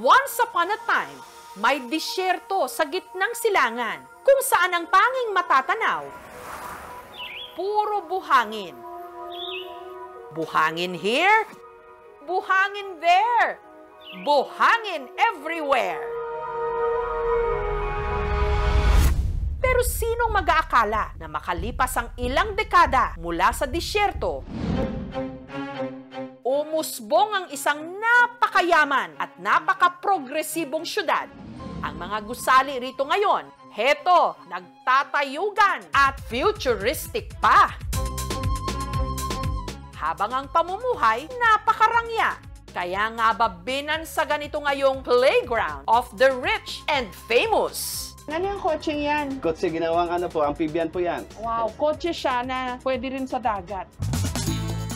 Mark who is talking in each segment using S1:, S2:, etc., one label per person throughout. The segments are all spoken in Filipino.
S1: Once upon a time, may disyerto sa gitnang silangan kung saan ang tanging matatanaw, puro buhangin. Buhangin here, buhangin there, buhangin everywhere. Pero sinong mag-aakala na makalipas ang ilang dekada mula sa disyerto, umusbong ang isang napakayaman at napaka-progresibong syudad? Ang mga gusali rito ngayon, heto, nagtatayugan at futuristic pa. Habang ang pamumuhay, napakarangya. Kaya nga ba binansagan ito ngayong playground of the rich and famous?
S2: Ano yung kotseng yan?
S3: Kotse, ginawang amphibian po yan.
S2: Wow, kotse siya na pwede rin sa dagat.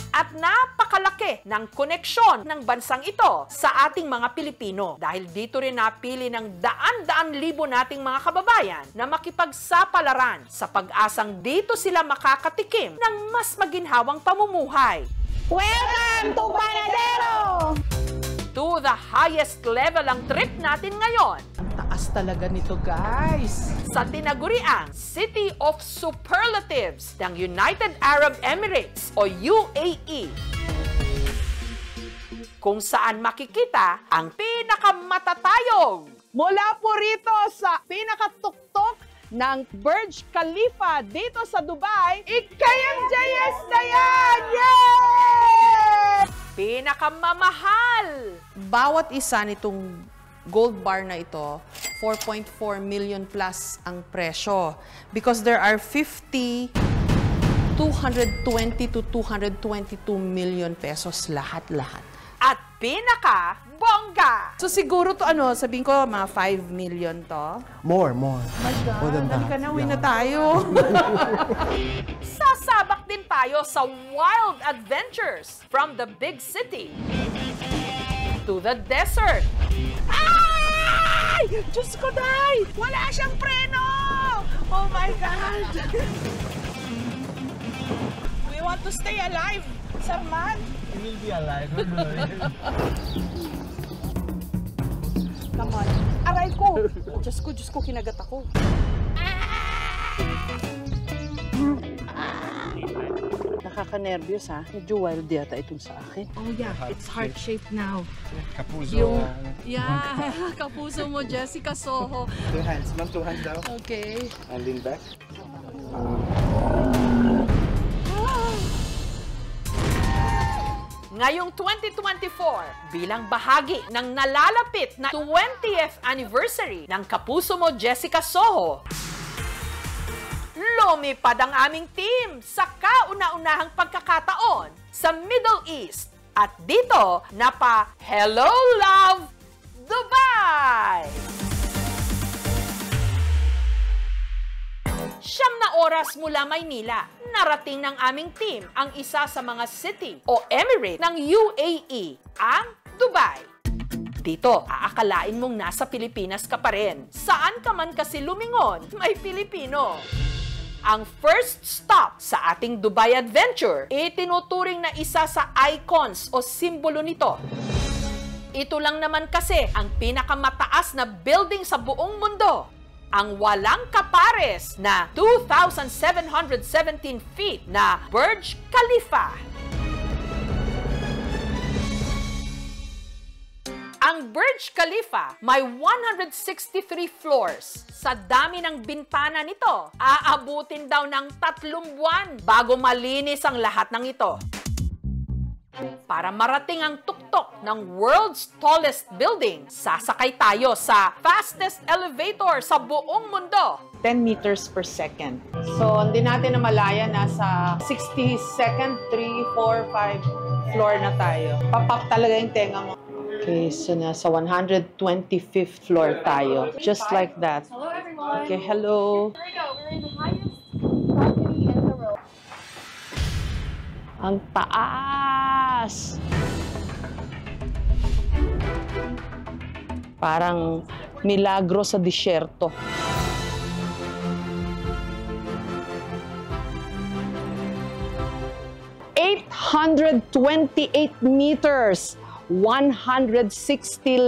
S1: At napakalaki ng koneksyon ng bansang ito sa ating mga Pilipino. Dahil dito rin napili ng daan-daan libo nating mga kababayan na makipagsapalaran sa pag-asang dito sila makakatikim ng mas maginhawang pamumuhay.
S2: Welcome to Panadero!
S1: To the highest level ang trip natin ngayon.
S2: Taas talaga nito, guys.
S1: Sa tinaguriang City of Superlatives ng United Arab Emirates o UAE, kung saan makikita ang pinakamatatayog
S2: Mula po rito sa pinakatuktok ng Burj Khalifa dito sa Dubai, IKMJS na yan! Yay!
S1: pinakamamahal.
S4: Bawat isa nitong gold bar na ito, 4.4 million plus ang presyo. Because there are 50, 220 to 222 million pesos lahat-lahat.
S1: At pinaka-bongga.
S4: So siguro to sabihin ko mga 5 million to.
S5: More.
S4: My God,
S5: More than that.
S4: halika na, uwi na tayo.
S1: Sasabak din tayo sa wild adventures from the big city to the desert.
S2: Ay! Diyos ko, Day! Wala siyang preno! Oh my God! We want to stay alive, Sarman.
S5: We will be alive.
S2: Come on. Aray ko! Diyos ko, kinagat ako. Nakaka-nervyos ha. Medyo wild yata itong sa akin.
S6: Oh yeah, it's heart-shaped now.
S5: Kapuso.
S6: Yeah, kapuso mo, Jessica Soho.
S5: 2 hands. Ma'am, 2 hands daw.
S6: Okay.
S5: And lean back.
S1: Ngayong 2024, bilang bahagi ng nalalapit na 20th anniversary ng Kapuso Mo Jessica Soho, lumipad ang aming team sa kauna-unahang pagkakataon sa Middle East. At dito, Hello Love Dubai! 9 na oras mula Maynila, narating ng aming team ang isa sa mga city o emirate ng UAE, ang Dubai. Dito, aakalain mong nasa Pilipinas ka pa rin. Saan ka man kasi lumingon, may Pilipino. Ang first stop sa ating Dubai adventure, itinuturing na isa sa icons o simbolo nito. Ito lang naman kasi ang pinakamataas na building sa buong mundo. Ang walang kapares na 2,717 feet na Burj Khalifa. Ang Burj Khalifa may 163 floors. Sa dami ng bintana nito, aabutin daw ng 3 buwan bago malinis ang lahat ng ito. Para marating ang tuktok ng world's tallest building, sasakay tayo sa fastest elevator sa buong mundo.
S2: 10 meters per second. So, hindi natin na malaya, nasa 62nd, 3, 4, 5 floor na tayo. Papap talaga yung tenga mo. Okay, so nasa 125th floor tayo. Just like that.
S7: Hello, everyone.
S2: Okay, hello.
S7: Here we go. We're in the highest balcony in the world.
S2: Ang taas! Parang milagro sa disyerto. ₱828 meters. 160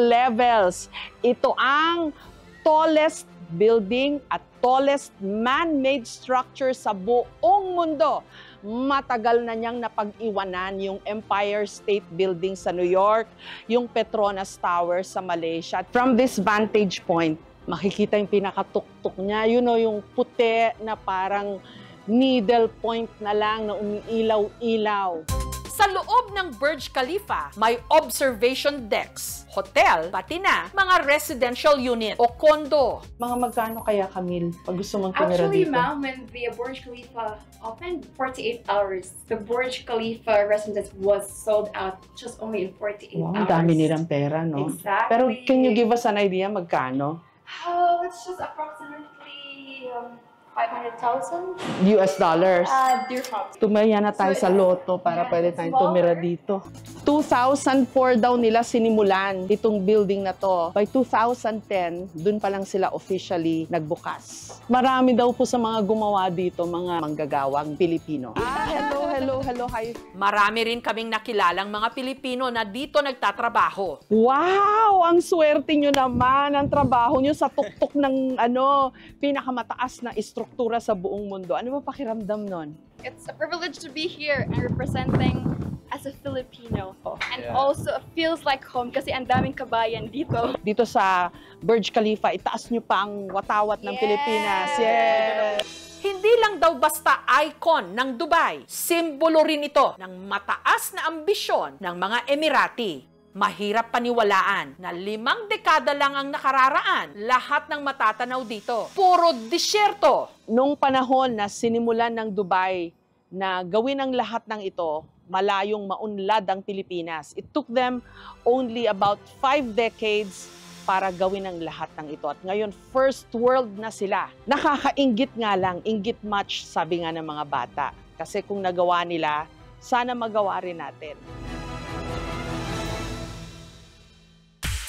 S2: levels. Ito ang tallest building at tallest man-made structure sa buong mundo. Matagal na niyang napag-iwanan yung Empire State Building sa New York, yung Petronas Tower sa Malaysia. From this vantage point, makikita yung pinakatuktok niya. You know, yung puti na parang needle point na lang na umiilaw-ilaw.
S1: Sa loob ng Burj Khalifa, may observation decks, hotel, pati na mga residential unit o kondo.
S2: Mga magkano kaya, Camille, pag gusto mong tumira
S7: Actually,
S2: dito?
S7: ma'am, when the Burj Khalifa opened, 48 hours. The Burj Khalifa residence was sold out just only in 48
S2: Wow,
S7: hours.
S2: ang dami nilang pera, no?
S7: Exactly.
S2: Pero can you give us an idea magkano?
S7: It's just approximately 500,000
S2: US dollars.
S7: dirhams.
S2: Tumaya na tayo sa loto para
S7: Yeah,
S2: pwede
S7: it's
S2: tayong tumira
S7: smaller.
S2: dito. 2004 daw nila sinimulan itong building na to. By 2010, dun pa lang sila officially nagbukas. Marami daw po sa mga gumawa dito, mga manggagawang Pilipino. Hello, hi.
S1: Marami rin kaming nakilalang mga Pilipino na dito nagtatrabaho.
S2: Wow! Ang swerte nyo naman, ang trabaho nyo sa tuktok ng pinakamataas na istruktura sa buong mundo. Ano ba pakiramdam nun?
S7: It's a privilege to be here and representing as a Filipino. And
S5: Yeah.
S7: also, it feels like home kasi ang daming kabayan dito.
S2: Dito sa Burj Khalifa, itaas nyo pa ang watawat ng
S7: Yes!
S2: Pilipinas. Yes!
S1: Hindi lang daw basta icon ng Dubai, simbolo rin ito ng mataas na ambisyon ng mga Emirati. Mahirap paniwalaan na 5 dekada lang ang nakararaan, lahat ng matatanaw dito. Puro disyerto.
S2: Nung panahon na sinimulan ng Dubai na gawin ang lahat ng ito, malayong maunlad ang Pilipinas. It took them only about 5 decades para gawin ang lahat ng ito. At ngayon, first world na sila. Nakakainggit nga lang, inggit much, sabi nga ng mga bata. Kasi kung nagawa nila, sana magawa rin natin.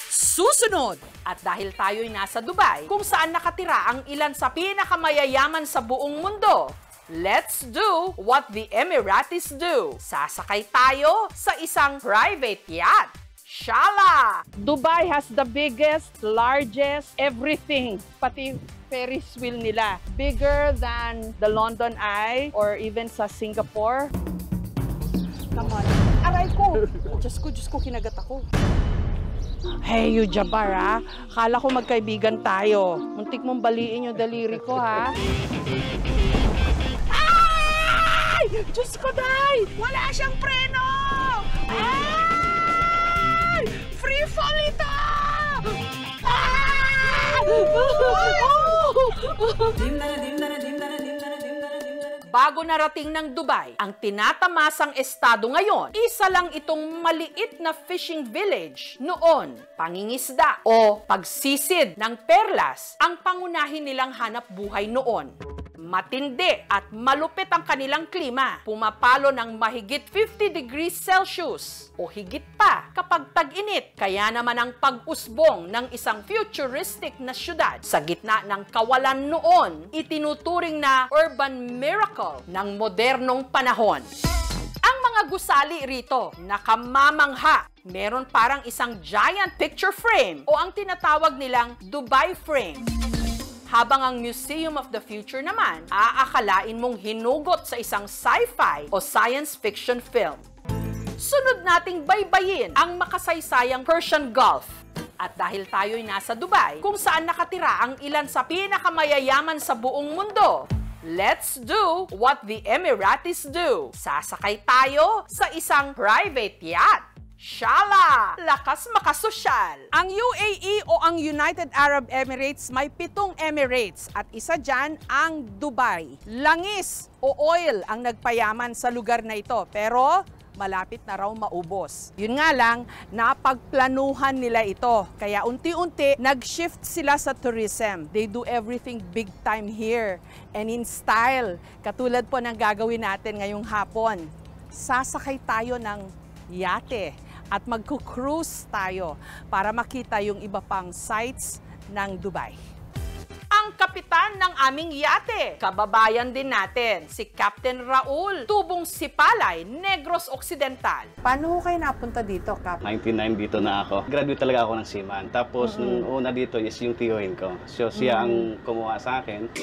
S1: Susunod! At dahil tayo'y nasa Dubai, kung saan nakatira ang ilan sa pinakamayayaman sa buong mundo, let's do what the Emiratis do. Sasakay tayo sa isang private yacht. Shala!
S2: Dubai has the biggest, largest, everything. Pati Ferris wheel nila. Bigger than the London Eye or even sa Singapore.
S4: Come on. Aray ko! Diyos ko, kinagat ako.
S2: Hey, you Jabbar, ha? Kala ko magkaibigan tayo. Muntik mong baliin yung daliri ko, ha? Ay! Diyos ko, Day! Wala siyang preno! Ay! Free fall ito!
S1: Bago narating ng Dubai, ang tinatamasang estado ngayon, isa lang itong maliit na fishing village. Noon, pangingisda o pagsisid ng perlas ang pangunahin nilang hanap buhay noon. Matindi at malupit ang kanilang klima. Pumapalo ng mahigit 50 degrees Celsius o higit pa kapag tag-init. Kaya naman ang pag-usbong ng isang futuristic na syudad sa gitna ng kawalan noon, itinuturing na urban miracle ng modernong panahon. Ang mga gusali rito, nakamamangha. Meron parang isang giant picture frame o ang tinatawag nilang Dubai frame. Habang ang Museum of the Future naman, aakalain mong hinugot sa isang sci-fi o science fiction film. Sunod nating baybayin ang makasaysayang Persian Gulf. At dahil tayo'y nasa Dubai, kung saan nakatira ang ilan sa pinakamayayaman sa buong mundo, let's do what the Emiratis do. Sasakay tayo sa isang private yacht. Shala! Lakas makasosyal!
S4: Ang UAE o ang United Arab Emirates may 7 emirates at isa dyan ang Dubai. Langis o oil ang nagpayaman sa lugar na ito pero malapit na raw maubos. Yun nga lang, napagplanuhan nila ito. Kaya unti-unti, nag-shift sila sa tourism. They do everything big time here and in style. Katulad po ng gagawin natin ngayong hapon. Sasakay tayo ng yate at magko-cruise tayo para makita yung iba pang sites ng Dubai.
S1: Ang kapitan ng aming yate. Kababayan din natin, si Captain Raul, Tubong Sipalay, Negros Occidental.
S4: Paano kayo napunta dito, Cap?
S3: 99 dito na ako. Graduate talaga ako ng seaman. Tapos, nung una dito is yung tiyuhin ko. So, siya ang kumuha sa akin.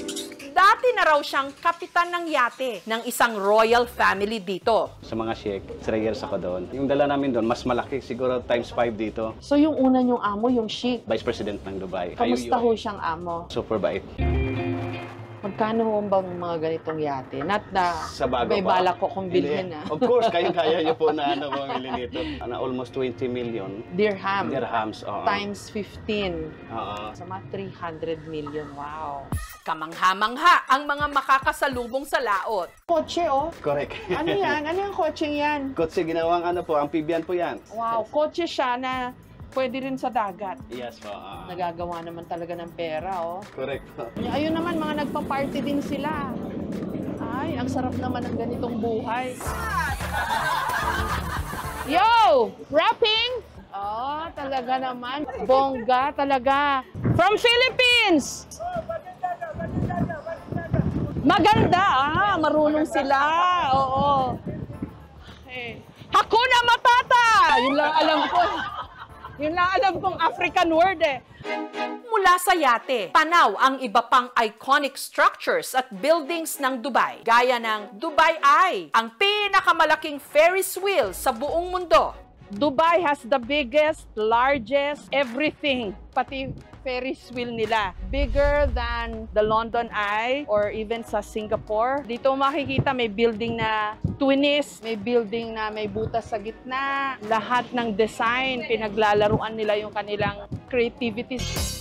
S1: Dati na raw siyang kapitan ng yate ng isang royal family dito.
S3: Sa mga sheik, 3 years ako doon. Yung dala namin doon, mas malaki. Siguro times 5 dito.
S2: So yung una niyong amo, yung Sheikh.
S3: Vice President ng Dubai.
S2: Kamusta
S3: Ayun
S2: ho
S3: yun.
S2: siyang amo?
S3: Super bait.
S2: Magkano ho bang mga ganitong yate? Not na
S3: Sa bago
S2: may
S3: pa.
S2: balak ko kung bilhin
S3: Hindi.
S2: na.
S3: Of course, kaya niyo po na bumili nito. Almost 20 million dirhams. Oo.
S2: Times 15.
S3: Oo.
S2: Sa mga 300 million. Wow.
S1: Kamangha-mangha ang mga makakasalubong sa laot.
S2: Kotse, oh.
S3: Correct.
S2: Ano yan? Ano yung kotseng yan?
S3: Kotse, ginawang amphibian po yan.
S2: Wow, kotse siya na pwede rin sa dagat.
S3: Yes po.
S2: Nagagawa naman talaga ng pera, oh.
S3: Correct po.
S2: Ayun naman, mga nagpa-party din sila. Ay, ang sarap naman ng ganitong buhay. Yo! Rapping? Oh, talaga naman. Bongga talaga. From Philippines! Maganda, marunong sila. Oo. Okay. Hakuna Matata! Yun lang alam ko. Yun lang alam kong African word eh.
S1: Mula sa yate, tanaw ang iba pang iconic structures at buildings ng Dubai, gaya ng Dubai Eye, ang pinakamalaking Ferris wheel sa buong mundo.
S2: Dubai has the biggest, largest, everything. Pati Ferris wheel nila. Bigger than the London Eye or even sa Singapore. Dito makikita may building na twinist, may building na may butas sa gitna. Lahat ng design, pinaglalaruan nila yung kanilang creativity.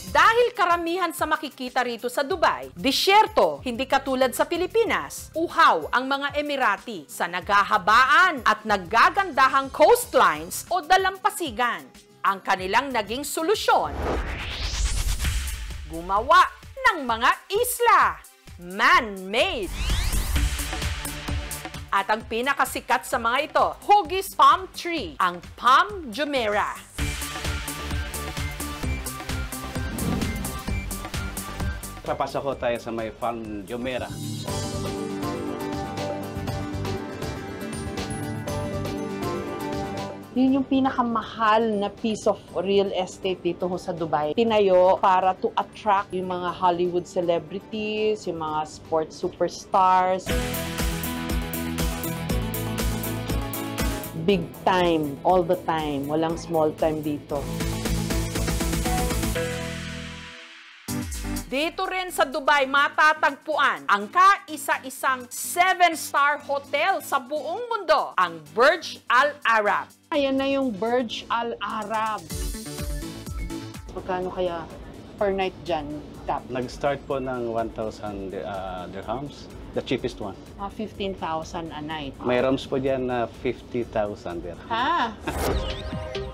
S1: Dahil karamihan sa makikita rito sa Dubai, disyerto, hindi katulad sa Pilipinas, uhaw ang mga Emirati sa naghahabaan at naggagandahang coastlines o dalampasigan. Ang kanilang naging solusyon, gumawa ng mga isla, man-made. At ang pinakasikat sa mga ito, Huggies Palm Tree, ang Palm Jumeirah.
S3: Papasok ko tayo sa may Palm Jumeirah.
S2: Yun yung pinakamahal na piece of real estate dito ho sa Dubai. Tinayo para to attract yung mga Hollywood celebrities, yung mga sports superstars. Big time, all the time. Walang small time dito.
S1: Dito rin sa Dubai matatagpuan ang kaisa-isang 7-star hotel sa buong mundo, ang Burj Al Arab.
S2: Ayan na yung Burj Al Arab. Magkano kaya per night dyan, Cap?
S3: Nag-start po ng 1,000 dirhams. The cheapest one.
S2: 15,000 a night.
S3: May rooms po dyan na 50,000 dirhams.
S2: Ha?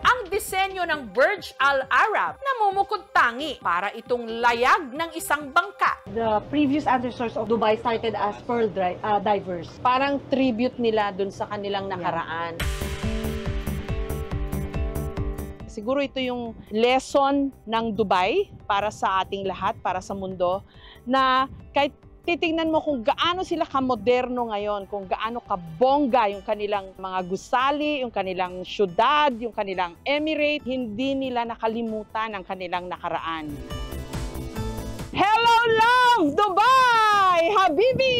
S1: Ang disenyo ng Burj Al Arab namumukod tangi para itong layag ng isang bangka.
S8: The previous ancestors of Dubai started as pearl divers.
S2: Parang tribute nila dun sa kanilang nakaraan. Siguro ito yung lesson ng Dubai para sa ating lahat, para sa mundo, na kahit titingnan mo kung gaano sila kamoderno ngayon, kung gaano kabongga yung kanilang mga gusali, yung kanilang syudad, yung kanilang emirate, hindi nila nakalimutan ang kanilang nakaraan. Hello, love! Dubai! Habibi!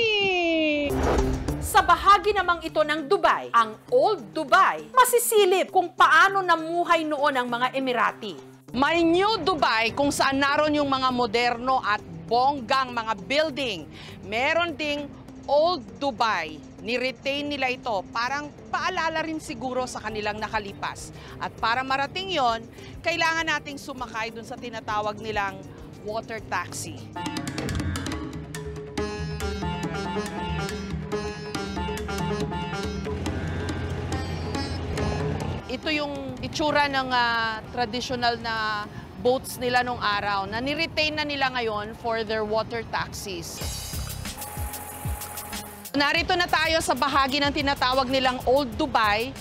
S1: Sa bahagi namang ito ng Dubai, ang Old Dubai, masisilip kung paano namuhay noon ang mga Emirati.
S4: May New Dubai kung saan naroon yung mga moderno at bonggang mga building. Meron ding Old Dubai. Ni-retain nila ito. Parang paalala rin siguro sa kanilang nakalipas. At para marating yon, kailangan nating sumakay dun sa tinatawag nilang water taxi. Ito yung itsura ng traditional na boats nila nung araw na ni-retain na nila ngayon for their water taxis. Narito na tayo sa bahagi ng tinatawag nilang Old Dubai.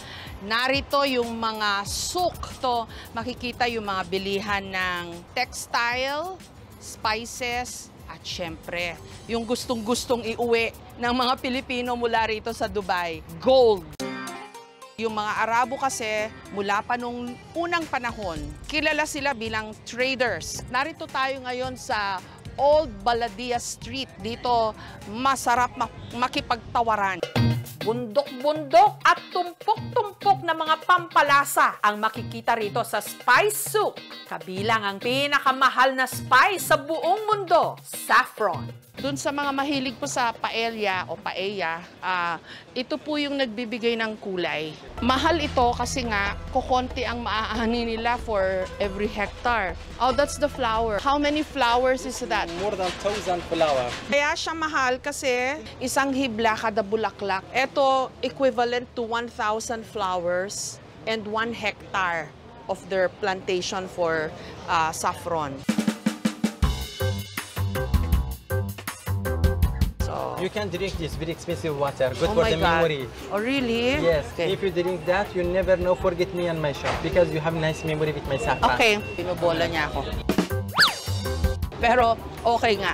S4: Narito yung mga souk. Ito, makikita yung mga bilihan ng textile, spices, At syempre, yung gustong-gustong iuwi ng mga Pilipino mula rito sa Dubai, gold. Yung mga Arabo kasi, mula pa nung unang panahon, kilala sila bilang traders. Narito tayo ngayon sa Old Baladia Street. Dito, masarap makipagtawaran. Bundok-bundok at tumpok-tumpok na mga pampalasa ang makikita rito sa Spice Souk. Kabilang ang pinakamahal na spice sa buong mundo, saffron. Doon sa mga mahilig po sa paella o paella, ito po yung nagbibigay ng kulay. Mahal ito kasi nga, kukonti ang maaani nila for every hectare. Oh, that's the flour. How many flowers is that?
S5: More than 1,000 flower.
S4: Kaya siya mahal kasi isang hibla kada bulaklak. Ito equivalent to 1,000 flowers and 1 hectare of their plantation for saffron.
S5: You can drink this very expensive water. Good
S4: Oh
S5: for
S4: my
S5: the
S4: God.
S5: memory.
S4: Oh, really?
S5: Yes.
S4: Okay.
S5: If you drink that, you never know forget me and my shop because you have nice memory with my saffron.
S4: Okay. Pinubola niya ako. Pero okay nga.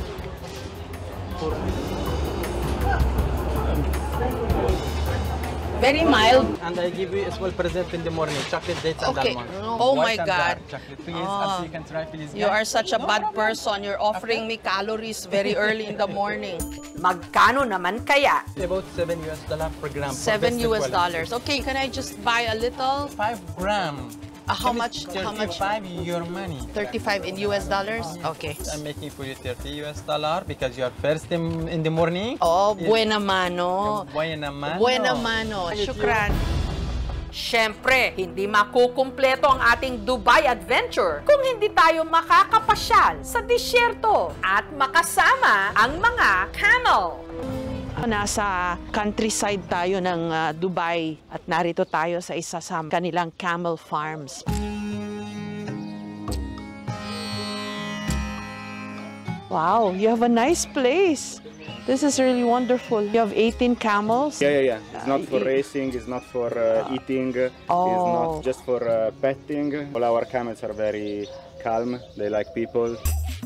S4: Very mild.
S5: And I give you a small present in the morning, chocolate dates and
S4: Okay.
S5: almonds.
S4: Oh my
S5: White and
S4: God.
S5: dark chocolate. Please,
S4: Oh.
S5: so you can try, please.
S4: You are such a bad person. You're offering me calories very early in the morning. Magkano naman kaya?
S5: About $7 per gram. for
S4: $7
S5: best quality.
S4: dollars. Okay, can I just buy a little?
S5: 5 gram.
S4: How much? How much?
S5: 35 your money.
S4: 35 in US dollars? Okay.
S5: I'm making for you $30 because you are first in the morning.
S4: Oh, buena mano.
S5: Buena mano.
S4: Buena mano. Shukran. Siyempre, hindi makukumpleto ang ating Dubai adventure kung hindi tayo makakapasyal sa disyerto at makasama ang mga camel. Nasa countryside tayo ng Dubai at narito tayo sa isa sa kanilang camel farms. Wow, you have a nice place. This is really wonderful. You have 18 camels.
S9: Yeah. It's not for racing, it's not for eating, it's not just for petting. All our camels are very calm, they like people.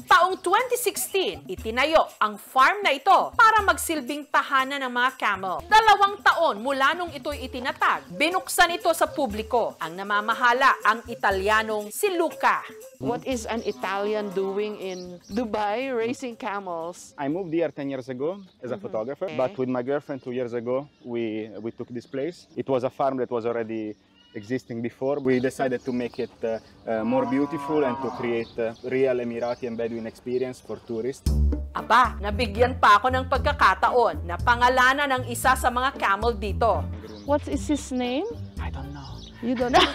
S1: Taong 2016, itinayo ang farm na ito para magsilbing tahanan ng mga camel. 2 taon mula nung ito'y itinatag, binuksan ito sa publiko. Ang namamahala ang Italianong si Luca. What is an Italian doing in Dubai racing camels?
S9: I moved here 10 years ago as a photographer, but with my girlfriend 2 years ago, we took this place. It was a farm that was already existing before. We decided to make it more beautiful and to create a real Emirati and Bedouin experience for tourists.
S1: Aba, nabigyan pa ako ng pagkakataon na pangalanan ng isa sa mga camel dito. What is his name?
S9: I don't know.
S1: You don't know?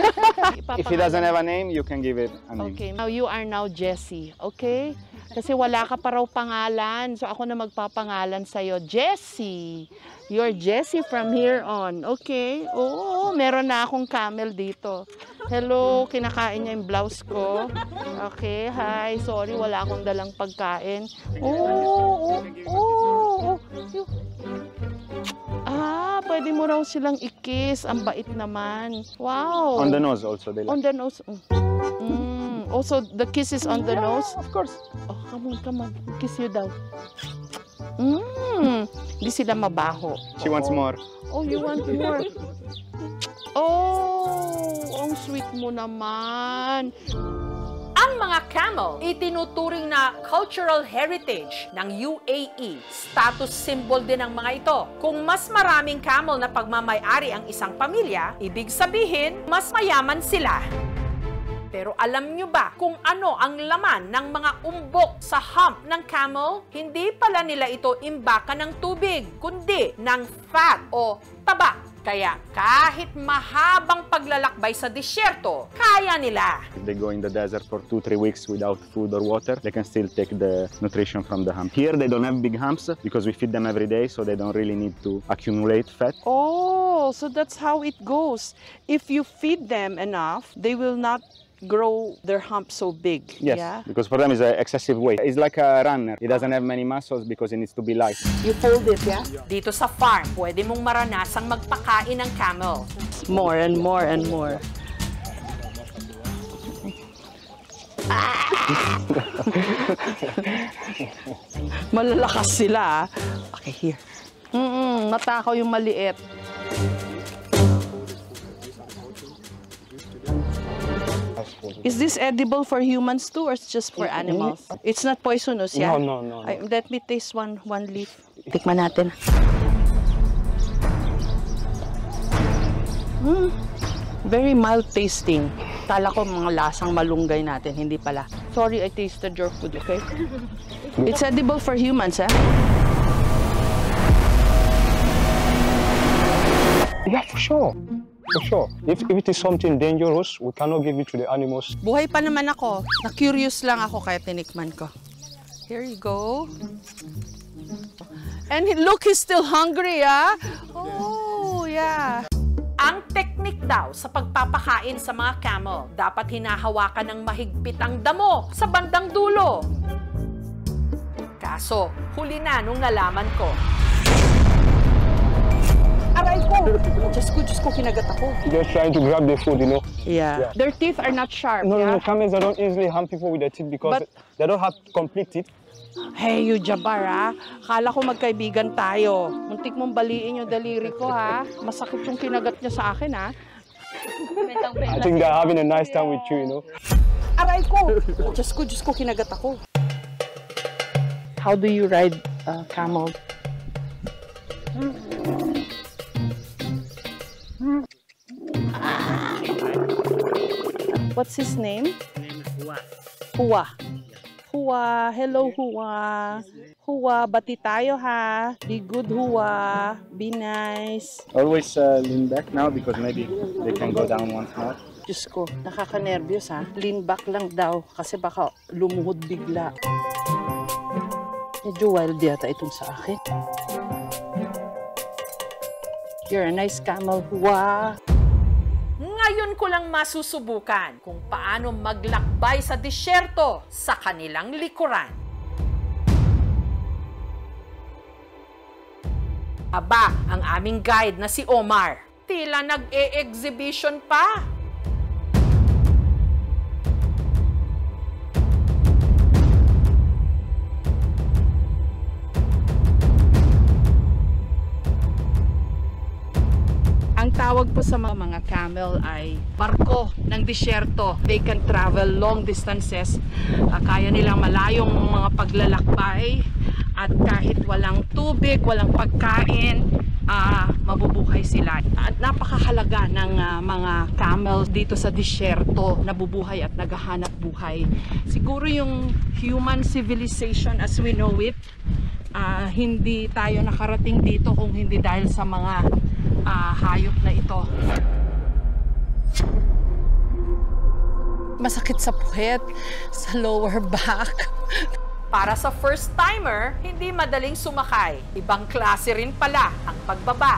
S9: If he doesn't have a name, you can give it a name.
S1: Okay, now you are now Jessie, okay? Kasi wala ka pa raw pangalan, so ako na magpapangalan sa'yo. Jessie! You're Jessie from here on, okay? Oo, meron na akong camel dito. Hello, kinakain niya yung blouse ko. Okay, hi, sorry, wala akong dalang pagkain. Pwede mo raw silang i-kiss. Ang bait naman. Wow!
S9: On the nose also. They like.
S1: On the nose. Also, the kiss is on the nose?
S9: Of course.
S1: Oh, come on. Kiss you daw. Hindi sila mabaho.
S9: She wants more.
S1: Oh, you want more? Oh, ang sweet mo naman. Ang mga camel, itinuturing na cultural heritage ng UAE. Status symbol din ang mga ito. Kung mas maraming camel na pagmamay-ari ang isang pamilya, ibig sabihin, mas mayaman sila. Pero alam nyo ba kung ano ang laman ng mga umbok sa hump ng camel? Hindi pala nila ito imbakan ng tubig, kundi ng fat o taba. Kaya kahit mahabang paglalakbay sa disyerto, kaya nila.
S9: If they go in the desert for 2-3 weeks without food or water, they can still take the nutrition from the hump. Here they don't have big humps because we feed them every day, so they don't really need to accumulate fat.
S4: Oh, so that's how it goes. If you feed them enough, they will not grow their hump so big.
S9: Yes,
S4: Yeah?
S9: because for them it's an excessive weight. It's like a runner. It doesn't have many muscles because it needs to be light.
S4: You fold it, yeah?
S1: Dito sa farm, pwede mong maranasang magpakain ng camel.
S4: More and more and more. Malalakas sila. Okay, here. Natakaw yung maliit. Is this edible for humans too or it's just for animals? It's not poisonous, yeah?
S5: No.
S4: Let me taste one leaf. Tikman natin. Very mild tasting. Kala ko mga lasang malunggay natin, hindi pala. Sorry, I tasted your food, okay? It's edible for humans, eh?
S5: Yeah, for sure. For sure. If it is something dangerous, we cannot give it to the animals.
S4: Buhay pa naman ako. Na-curious lang ako kaya tinikman ko. Here you go. And look, he's still hungry, ah. Oh, yeah.
S1: Ang teknik daw sa pagpapakain sa mga camel, dapat hinahawakan ng mahigpit ang damo sa bandang dulo. Kaso, huli na nung nalaman ko.
S4: Aray ko! Diyos ko, kinagat ako.
S5: They're trying to grab the food, you know.
S4: Yeah. Their teeth are not sharp,
S5: No,
S4: yeah?
S5: camels, they don't easily harm people with their teeth because they don't have complete teeth.
S4: Hey, you Jabbar, ha? Kala ko magkaibigan tayo. Muntik mong baliin yung daliri ko, ha? Masakit yung kinagat niya sa akin, ha?
S5: I think they're having a nice time with you, you know.
S4: Aray ko! Diyos ko, kinagat ako. How do you ride a camel? What's his name? Hua. Hua. Hello, Hua. Hua, bati tayo, ha? Be good, Hua. Be nice.
S9: Always lean back now because maybe they can go down once more.
S4: Diyos ko, nakaka-nervyos, ha? Lean back lang daw kasi baka lumuhod bigla. Medyo wild yata itong sa akin. You're a nice camel, Hua.
S1: Ngayon ko lang masusubukan kung paano maglakbay sa disyerto sa kanilang likuran. Aba, ang aming guide na si Omar, tila nag-e-exhibition pa.
S4: Ang tawag po sa mga camel ay barko ng disyerto. They can travel long distances. Kaya nilang malayong mga paglalakbay at kahit walang tubig, walang pagkain, mabubuhay sila. At napakahalaga ng mga camel dito sa disyerto, nabubuhay at naghahanap buhay. Siguro yung human civilization as we know it, hindi tayo nakarating dito kung hindi dahil sa mga hayop na ito. Masakit sa puwet, sa lower back.
S1: Para sa first-timer, hindi madaling sumakay. Ibang klase rin pala ang pagbaba.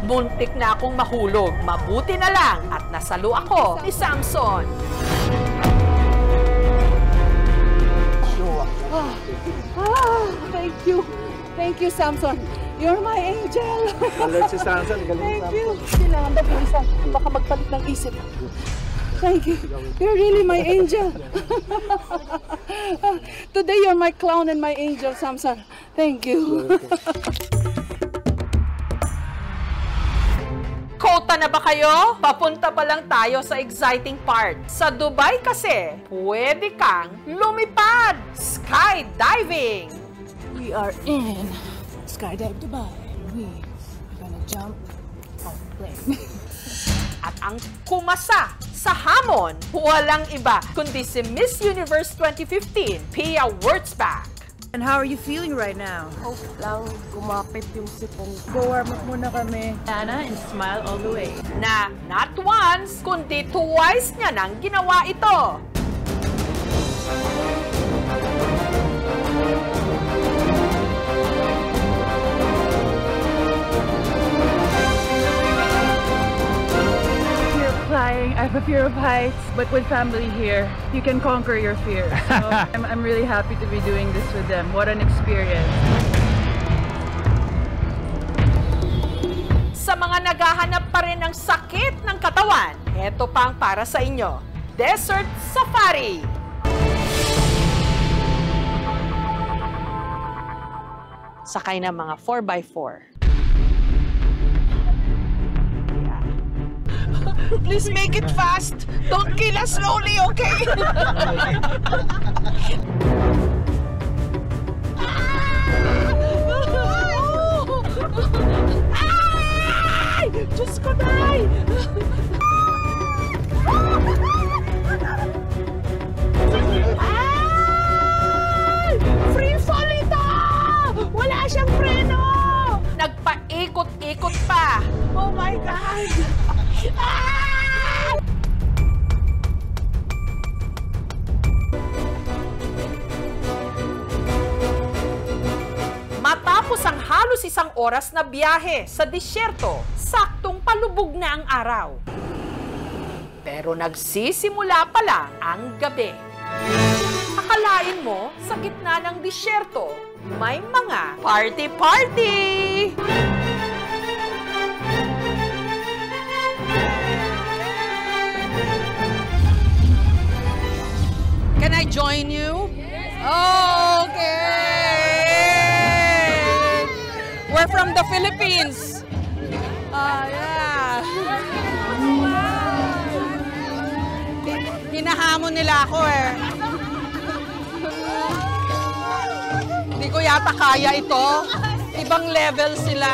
S1: Muntik na akong mahulog. Mabuti na lang at nasalo ako ni Samson.
S4: Thank you. Thank you, Samson. You're my angel.
S5: Galing si Samson.
S4: Thank you. Kailangan ba bilisan? Baka magpalit ng isip. Thank you. You're really my angel. Today, you're my clown and my angel, Samson. Thank you.
S1: Kota na ba kayo? Papunta pa lang tayo sa exciting part. Sa Dubai kasi, pwede kang lumipad! Skydiving!
S6: We are in Skydive Dubai. We are gonna jump off the plane.
S1: At ang kumasa sa hamon, walang iba kundi si Miss Universe 2015, Pia Wurtzbach.
S6: And how are you feeling right now?
S8: Hope lang kumapit yung sipong.
S6: Go warm up muna kami. Anna, and smile all the way.
S1: Na not once, kundi twice niya nang ginawa ito.
S6: Flying. I have a fear of heights, but with family here, you can conquer your fear. So I'm really happy to be doing this with them. What an experience.
S1: Sa mga naghahanap pa rin ng sakit ng katawan, eto pang para sa inyo, Desert Safari.
S2: Sakay ng mga 4x4.
S4: Please make it fast. Don't kill us slowly, okay? Ay! Diyos ko, day! Ay! Free fall ito! Wala siyang preno!
S1: Nagpaikot-ikot pa.
S4: Oh my God!
S1: Matapos ang halos isang oras na biyahe sa disyerto, saktong palubog na ang araw. Pero nagsisimula pa lang ang gabi. Akalain mo, sa gitna ng disyerto, may mga party-party!
S4: Can I join you? Oh, okay. We're from the Philippines. Yeah. Hinahamon nila ako eh. Hindi ko yata kaya ito. Ibang level sila.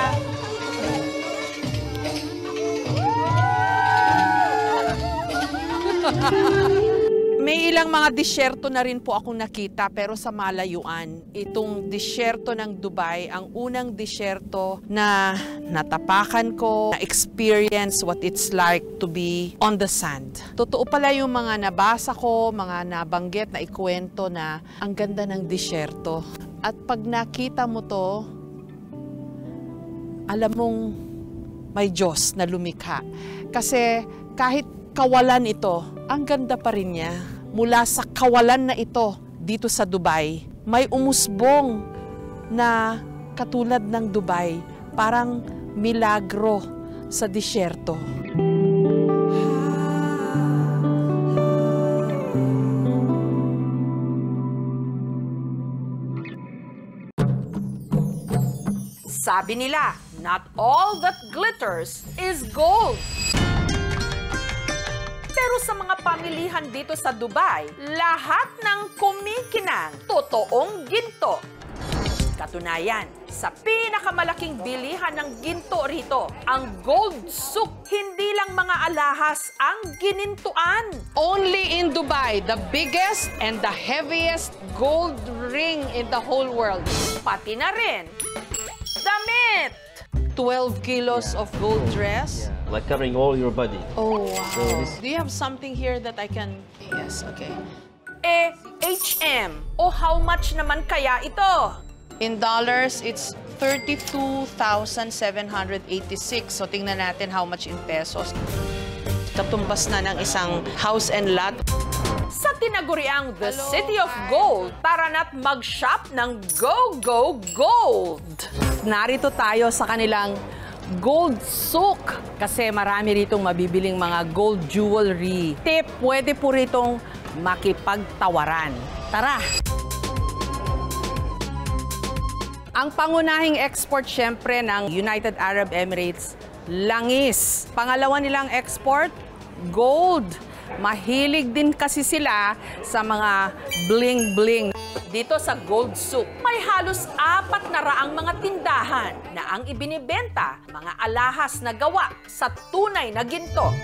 S4: May ilang mga disyerto na rin po akong nakita pero sa malayuan. Itong disyerto ng Dubai, ang unang disyerto na natapakan ko, na-experience what it's like to be on the sand. Totoo pala yung mga nabasa ko, mga nabanggit na ikwento na ang ganda ng disyerto. At pag nakita mo to, alam mong may Diyos na lumikha. Kasi kahit kawalan ito, ang ganda pa rin niya. Mula sa kawalan na ito dito sa Dubai, may umusbong na katulad ng Dubai, parang milagro sa disyerto.
S1: Sabi nila, not all that glitters is gold. Pero sa mga pamilihan dito sa Dubai, lahat ng kumikinang totoong ginto. Katunayan, sa pinakamalaking bilihan ng ginto rito, ang Gold Souk, hindi lang mga alahas ang ginintuan.
S4: Only in Dubai, the biggest and the heaviest gold ring in the whole world.
S1: Pati na rin, damit!
S4: 12 kilos of gold dress.
S10: Yeah, like covering all your body.
S4: Oh, wow.
S10: So
S4: Do you have something here that I can... Yes, okay.
S1: HM, o how much naman kaya ito?
S4: In dollars, it's 32,786. So tingnan natin how much in pesos. Katumbas na ng isang house and lot.
S1: Sa tinaguriang The City of Gold, tara na't mag-shop ng Go Go Gold!
S4: Narito tayo sa kanilang Gold Souk kasi marami ritong mabibiling mga gold jewelry. Tip, pwede po ritong makipagtawaran. Tara! Ang pangunahing export syempre ng United Arab Emirates, langis. Pangalawa nilang export, gold. Mahilig din kasi sila sa mga bling-bling.
S1: Dito sa Gold Souk, may halos 400 mga tindahan na ang ibinibenta mga alahas na gawa sa tunay na ginto.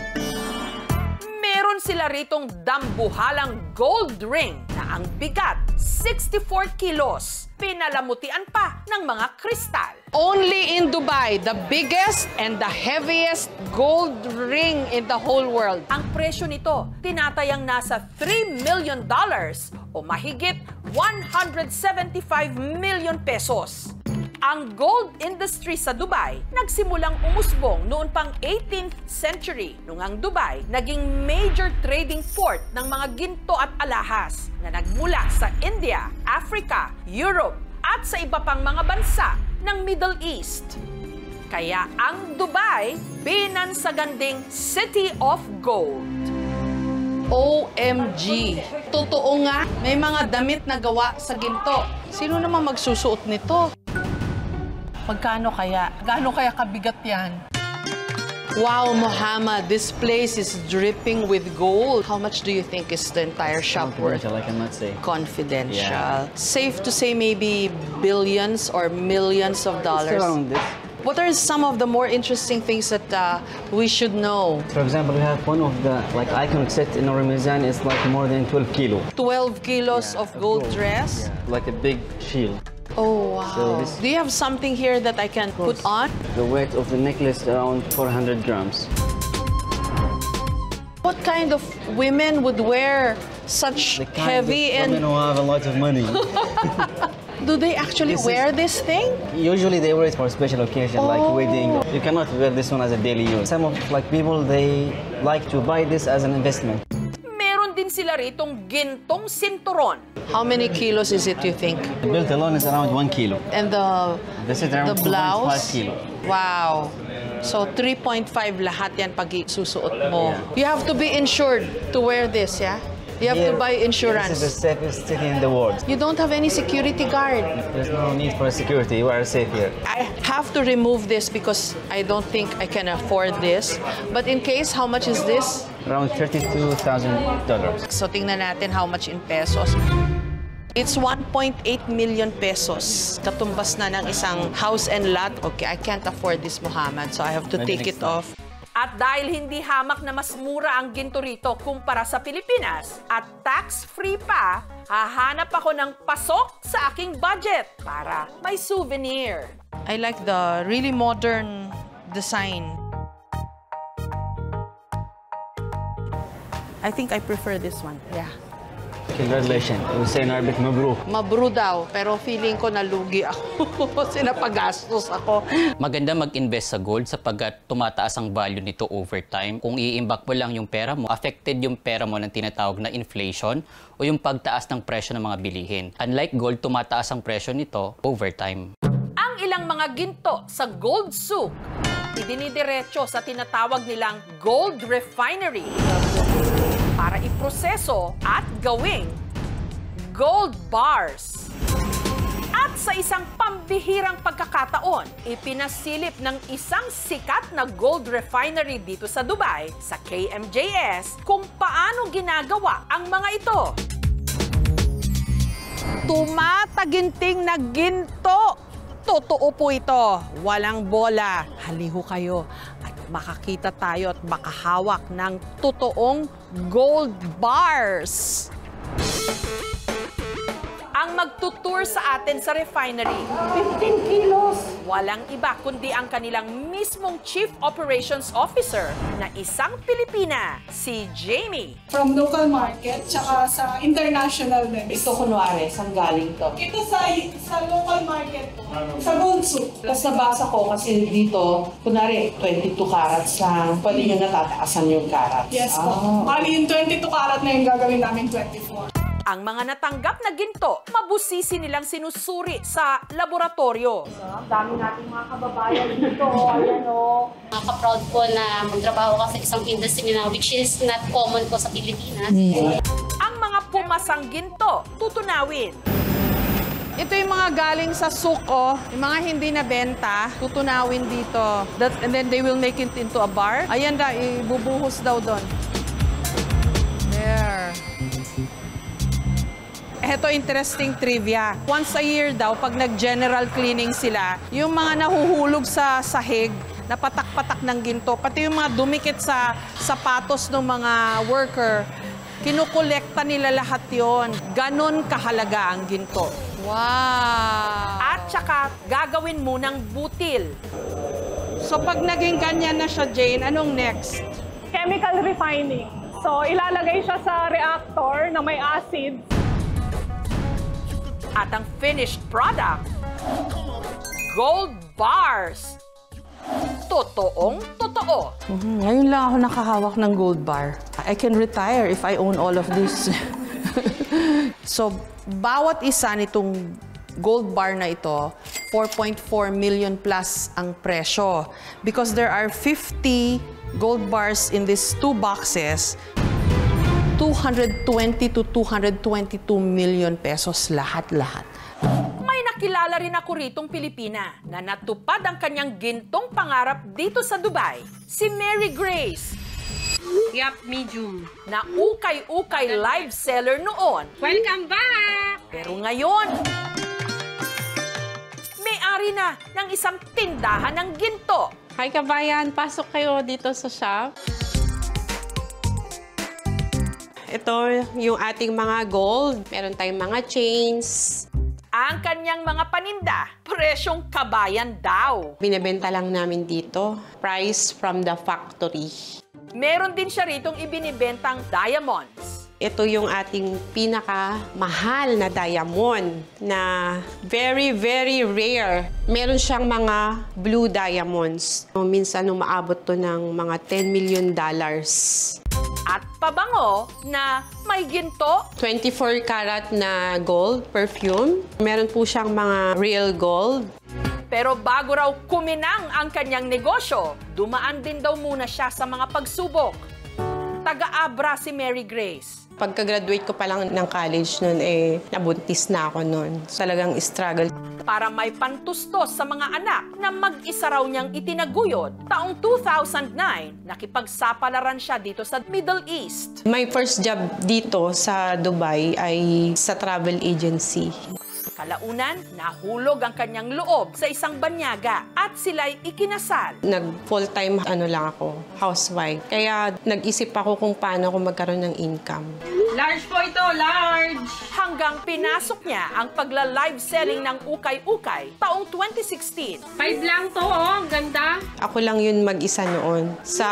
S1: Meron sila ritong dambuhalang gold ring na ang bigat 64 kilos. Pinalamutian pa ng mga kristal.
S4: Only in Dubai, the biggest and the heaviest gold ring in the whole world.
S1: Ang presyo nito, tinatayang nasa $3 million o mahigit 175 million pesos. Ang gold industry sa Dubai nagsimulang umusbong noon pang 18th century nung ang Dubai naging major trading port ng mga ginto at alahas na nagmula sa India, Africa, Europe at sa iba pang mga bansa ng Middle East. Kaya ang Dubai, binansaganding City of Gold.
S2: OMG! Totoo nga, may mga damit na gawa sa ginto. Sino naman magsusuot nito? Magkano kaya? Gaano kaya kabigat yan? Wow, Muhammad, this place is dripping with gold. How much do you think is the entire shop worth?
S10: I cannot say.
S2: Confidential.
S10: Yeah.
S2: Safe to say maybe billions or millions of dollars.
S10: It's around this.
S2: What are some of the more interesting things that we should know?
S10: For example, we have one of the iconic set in our museum is like more than 12 kilo.
S2: 12 kilos of gold dress?
S10: Yeah. Like a big shield.
S2: Oh, wow.
S10: So this-
S2: Do you have something here that I can put on?
S10: The weight of the necklace around 400 grams.
S2: What kind of women would wear such
S10: The kind
S2: heavy
S10: of women
S2: and...
S10: who have a lot of money.
S2: Do they actually
S10: This
S2: wear
S10: is-
S2: this thing?
S10: Usually they wear it for special occasion like wedding. You cannot wear this one as a daily use. Some of people they like to buy this as an investment.
S1: Meron din sila ritong gintong sinturon.
S2: How many kilos is it, you think?
S10: The belt alone is around 1 kilo.
S2: And the
S10: This is around
S2: blouse?
S10: 2.5 kilo.
S2: Wow. So 3.5 lahat yan pag susuot mo. You have to be insured to wear this, yeah? You have to
S10: Here,
S2: buy insurance.
S10: This is the safest city in the world.
S2: You don't have any security guard.
S10: There's no need for security. You are safe here.
S2: I have to remove this because I don't think I can afford this. But in case, how much is this?
S10: Around $32,000.
S2: So tingnan natin how much in pesos. It's 1.8 million pesos. Katumbas na ng isang house and lot. Okay, I can't afford this, Muhammad, so I have to
S10: Maybe
S2: take
S10: next
S2: it
S10: time.
S2: off.
S1: At dahil hindi hamak na mas mura ang ginto rito kumpara sa Pilipinas at tax-free pa, hahanap ako ng pasok sa aking budget para may souvenir.
S2: I like the really modern design. I think I prefer this one. Yeah.
S10: Congratulations. We say in Arabic, mabruk.
S2: Mabro daw, pero feeling ko nalugi ako. Sinapagastos ako.
S11: Maganda mag-invest sa gold sapagkat tumataas ang value nito over time. Kung iimbak mo lang yung pera mo, affected yung pera mo ng tinatawag na inflation o yung pagtaas ng presyo ng mga bilihin. Unlike gold, tumataas ang presyo nito over time.
S1: Ang ilang mga ginto sa gold souk, idinidiretso sa tinatawag nilang gold refinery para iproseso at gawing gold bars. At sa isang pambihirang pagkakataon, ipinasilip ng isang sikat na gold refinery dito sa Dubai, sa KMJS, kung paano ginagawa ang mga ito.
S4: Tumataginting na ginto. Totoo po ito. Walang bola. Haliho kayo at makakita tayo at makahawak ng totoong gold bars.
S1: Ang magtutour sa atin sa refinery,
S8: 15 kilos.
S1: walang iba kundi ang kanilang mismong Chief Operations Officer na isang Pilipina, si Jamie.
S12: From local market, tsaka sa international din.
S2: Ito kunwari, saan galing to?
S12: Ito sa local market, sa gold souk.
S2: Tapos nabasa ko kasi dito, kunwari 22 carats lang, pwede nyo natataasan yung carats.
S12: Yes po. Bali yung 22 karat na yung gagawin namin 24.
S1: Ang mga natanggap na ginto, mabusisi nilang sinusuri sa laboratorio.
S8: Ang dami nating mga kababayan dito. Ayan o.
S7: Nakaka-proud po na magtrabaho ka sa isang industry na which is not common po sa Pilipinas.
S1: Ang mga pumasang ginto, tutunawin.
S4: Ito yung mga galing sa suko, yung mga hindi nabenta, tutunawin dito. And then they will make it into a bar. Ayan da, ibubuhos daw doon. There. Ito, interesting trivia. Once a year daw, pag nag-general cleaning sila, yung mga nahuhulog sa sahig, na patak-patak ng ginto, pati yung mga dumikit sa sapatos ng mga worker, kinukolekta nila lahat yon. Ganon kahalaga ang ginto. Wow!
S1: At saka gagawin mo ng butil.
S4: So pag naging ganyan na siya, Jane, anong next?
S12: Chemical refining. So ilalagay siya sa reactor na may acid.
S1: At ang finished product, gold bars. Totoong totoo.
S2: Ngayon lang ako nakahawak ng gold bar. I can retire if I own all of this.
S4: So, bawat isa nitong
S2: gold bar na ito, 4.4 million plus ang presyo. Because there are 50 gold bars in these 2 boxes, 220 to 222 million pesos lahat-lahat.
S1: May nakilala rin ako ritong Pilipina na natupad ang kanyang gintong pangarap dito sa Dubai. Si Mary Grace.
S13: Yup, medium.
S1: Na ukay-ukay live seller noon.
S13: Welcome back!
S1: Pero ngayon, may-ari na ng isang tindahan ng ginto.
S13: Hi kabayan, pasok kayo dito sa shop. Ito yung ating mga gold. Meron tayong mga chains.
S1: Ang kanyang mga paninda, presyong kabayan daw.
S13: Binebenta lang namin dito. Price from the factory.
S1: Meron din siya ritong ibinibentang diamonds.
S13: Ito yung ating pinakamahal na diamond na very, very rare. Meron siyang mga blue diamonds. Minsan umaabot to ng mga $10 million.
S1: At pabango na may ginto.
S13: 24 karat na gold perfume. Meron po siyang mga real gold.
S1: Pero bago raw kuminang ang kanyang negosyo, dumaan din daw muna siya sa mga pagsubok. Taga-Abra si Mary Grace.
S13: Pagka-graduate ko pa lang ng college noon, nabuntis na ako noon. Talagang struggle.
S1: Para may pantustos sa mga anak na mag-isa raw niyang itinaguyod, taong 2009, nakipagsapalaran siya dito sa Middle East.
S13: My first job dito sa Dubai ay sa travel agency.
S1: Kalaunan, nahulog ang kanyang loob sa isang banyaga at sila'y ikinasal.
S13: Nag-full-time lang ako, housewife. Kaya nag-isip ako kung paano ako magkaroon ng income.
S1: Large po ito, large! Hanggang pinasok niya ang pagla-live selling ng ukay-ukay taong 2016.
S13: 5 lang to, ang ganda. Ako lang yun mag-isa noon sa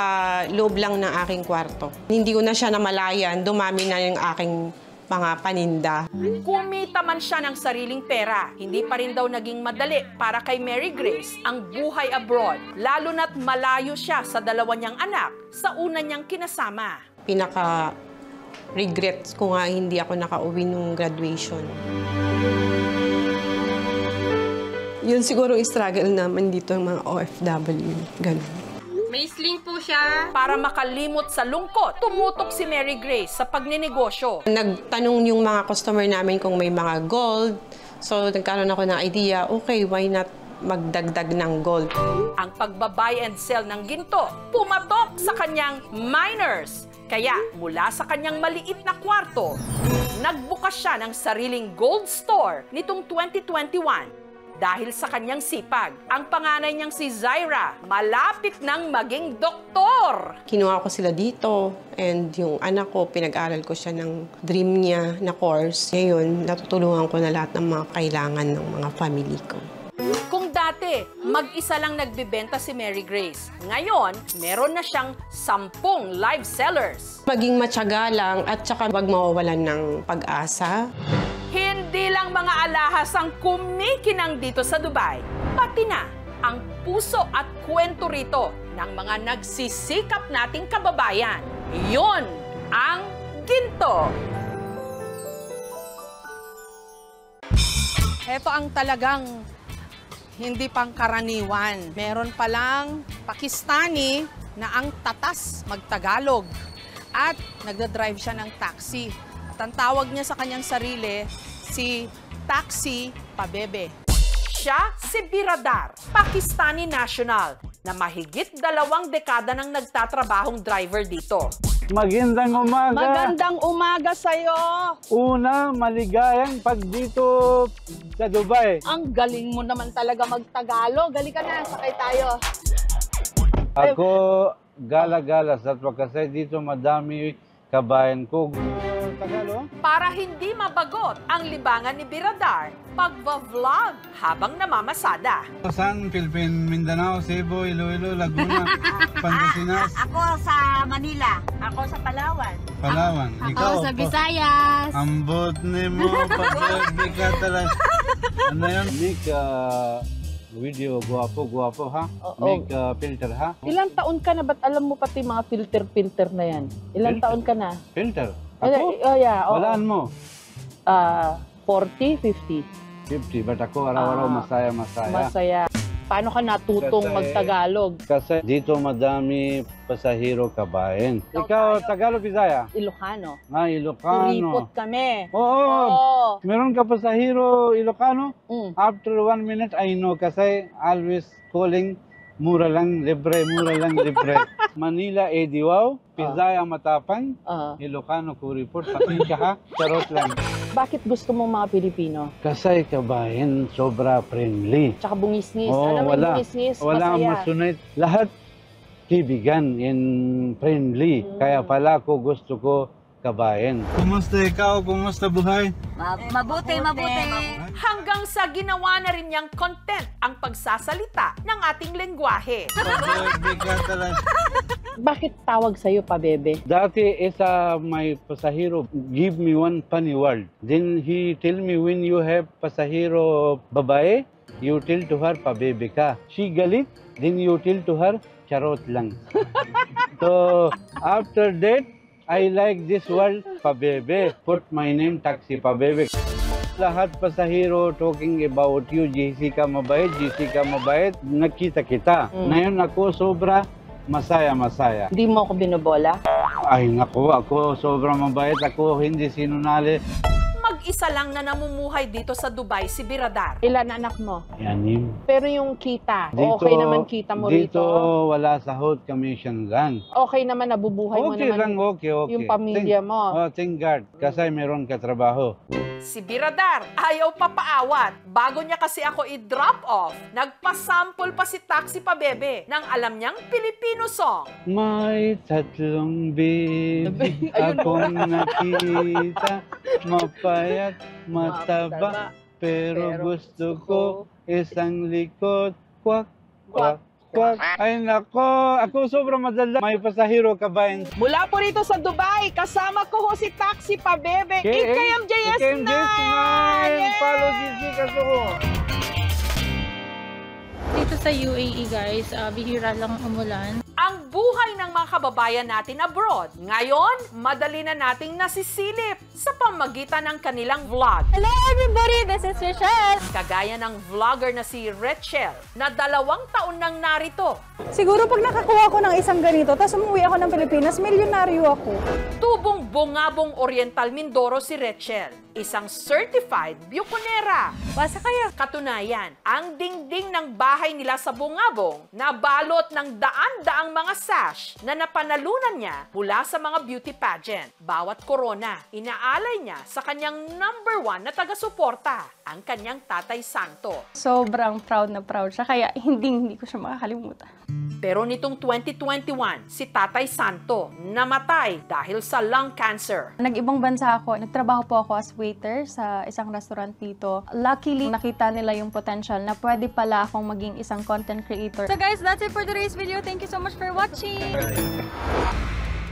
S13: loob lang ng aking kwarto. Hindi ko na siya namalayan, dumami na yung aking mga paninda.
S1: Kumita man siya ng sariling pera, hindi pa rin daw naging madali para kay Mary Grace ang buhay abroad, lalo na't malayo siya sa dalawa niyang anak sa una niyang kinasama.
S13: Pinaka-regrets ko nga hindi ako nakauwi nung graduation. Yun siguro yung struggle naman dito ng mga OFW. Ganun.
S1: May sling po siya. Para makalimot sa lungkot, tumutok si Mary Grace sa pagninegosyo.
S13: Nagtanong yung mga customer namin kung may mga gold. So, nagkaroon ako ng idea, okay, why not magdagdag ng gold?
S1: Ang pagbabuy and sell ng ginto, pumatok sa kanyang miners. Kaya, mula sa kanyang maliit na kwarto, nagbukas siya ng sariling gold store nitong 2021. Dahil sa kanyang sipag, ang panganay niyang si Zaira, malapit nang maging doktor.
S13: Kinuha ko sila dito and yung anak ko, pinag-aral ko siya ng dream niya na course. Ngayon, natutulungan ko na lahat ng mga kailangan ng mga family ko.
S1: Kung dati, mag-isa lang nagbibenta si Mary Grace, ngayon, meron na siyang 10 live sellers.
S13: Maging matyaga lang at saka wag mawawalan ng pag-asa.
S1: Hindi lang mga alahas ang kumikinang dito sa Dubai, pati na ang puso at kwento rito ng mga nagsisikap nating kababayan. Iyon ang ginto.
S4: Ito ang talagang hindi pangkaraniwan. Meron palang Pakistani na ang tatas magtagalog at nagdadrive siya ng taxi. At ang tawag niya sa kanyang sarili, si Taxi Pabebe.
S1: Siya si Biradar, Pakistani national, na mahigit 2 dekada nang nagtatrabahong driver dito.
S14: Magandang umaga.
S4: Magandang umaga sa'yo.
S14: Una, maligayang pag dito sa Dubai.
S4: Ang galing mo naman talaga magtagalog. Gali ka na, sakay tayo.
S14: Ako gala-gala sa kasi dito madami kabayan ko.
S1: Para hindi mabagot ang libangan ni Biradar, pagva-vlog habang namamasada.
S14: Saan? Philippine, Mindanao, Cebu, Iloilo, Laguna, Pangasinas.
S8: Ako sa Manila. Ako sa Palawan.
S14: Palawan.
S8: Ako sa Visayas.
S14: Ambot ni mo, pag-ibig ka talaga. Ano yun? Make video, guwapo ha? Make filter ha?
S2: Ilang taon ka na? Ba't alam mo pati mga filter na yan? Ilang taon ka na?
S14: Filter?
S2: Ako?
S14: Walaan mo?
S2: 40, 50.
S14: 50. But ako araw-araw masaya.
S2: Masaya. Paano ka natutong
S14: Kasi-
S2: mag-Tagalog?
S14: Kasi dito madami pasahero kabayan. Ikaw, Tagalog, Bisaya?
S2: Ilocano.
S14: Ilocano.
S2: Kuripot kami.
S14: Oo. Meron ka pasahero Ilocano? After 1 minute, I know kasi always calling mura lang, libre. Manila, Ediwaw. Bisaya, Matapang. Ilocano, Kuripot. Pasensya ha, charot lang.
S2: Bakit gusto mong mga Pilipino?
S14: Kasi kabayan, sobra friendly.
S2: Tsaka bungis-ngis.
S14: Oo,
S2: Alam mo yung bungis-ngis,
S14: Wala ang
S2: masaya.
S14: masunod. Lahat kibigan and friendly. Kaya pala ko gusto ko kabayan. Kumusta ikaw? Kumusta buhay?
S15: Mabuti.
S1: Hanggang sa ginawa na rin niyang content ang pagsasalita ng ating lengguwahe.
S2: Bakit tawag sa'yo pa, bebe?
S14: Dati isa may pasahero give me one funny word. Then he tell me when you have pasahero babae, you tell to her pabebe ka. She galit, then you tell to her charot lang. So after that, I like this word pabebe. Put my name taxi pabebe. Lahat pasahero talking about you, Jessica mabait, nakita kita. Ngayon ako sobra masaya.
S2: Hindi mo ako binobola?
S14: Ay nako, ako sobrang mabait. Ako hindi sinunali.
S1: Mag-isa lang na namumuhay dito sa Dubai si Biradar.
S2: Ilan anak mo?
S14: 6.
S2: Pero yung kita, okay naman kita mo rito?
S14: Dito wala sahod, commission lang.
S2: Okay naman, nabubuhay mo
S14: Okay
S2: naman
S14: lang, okay.
S2: yung pamilya mo.
S14: Thank God. Kasi meron ka trabaho.
S1: Si Biradar ayaw papaawat. Bago niya kasi ako i-drop off, nagpasample pa si Taxi Pabebe ng alam niyang Filipino song.
S14: May tatlong baby akong nakita, mapayat, mataba, pero gusto ko isang likod, kwak, kwak, kwak. Ay nako, ako sobrang madala. May pasahero kabayan.
S4: Mula po rito sa Dubai, kasama ko ho si Taxi Pabebe,
S14: IKMJS9!
S4: IKMJS9!
S14: Follow Jessica ko.
S15: Dito sa UAE guys, bihira lang umulan.
S1: Ang buhay ng mga kababayan natin abroad. Ngayon, madali na nating nasisilip sa pamagitan ng kanilang vlog.
S15: Hello everybody, this is Rachel.
S1: Kagaya ng vlogger na si Rachel na 2 taon nang narito.
S12: Siguro pag nakakuha ko ng isang ganito, tapos umuwi ako ng Pilipinas, milyonaryo ako.
S1: Tubong bungabong Oriental Mindoro si Rachel. Isang certified bukonera.
S12: Basta kaya.
S1: Katunayan, ang dingding ng bahay nila sa Bungabong nabalot ng daan-daang mga sash na napanalunan niya mula sa mga beauty pageant. Bawat corona, inaalay niya sa kanyang #1 na taga-suporta, ang kanyang Tatay Santo.
S15: Sobrang proud na proud siya, kaya hindi ko siya makakalimutan.
S1: Pero nitong 2021, si Tatay Santo namatay dahil sa lung cancer.
S15: Nag-ibang bansa ako, nagtrabaho po ako as waiter sa isang restaurant dito. Luckily, nakita nila yung potential na pwede pala akong maging isang content creator. So guys, that's it for today's video. Thank you so much for watching!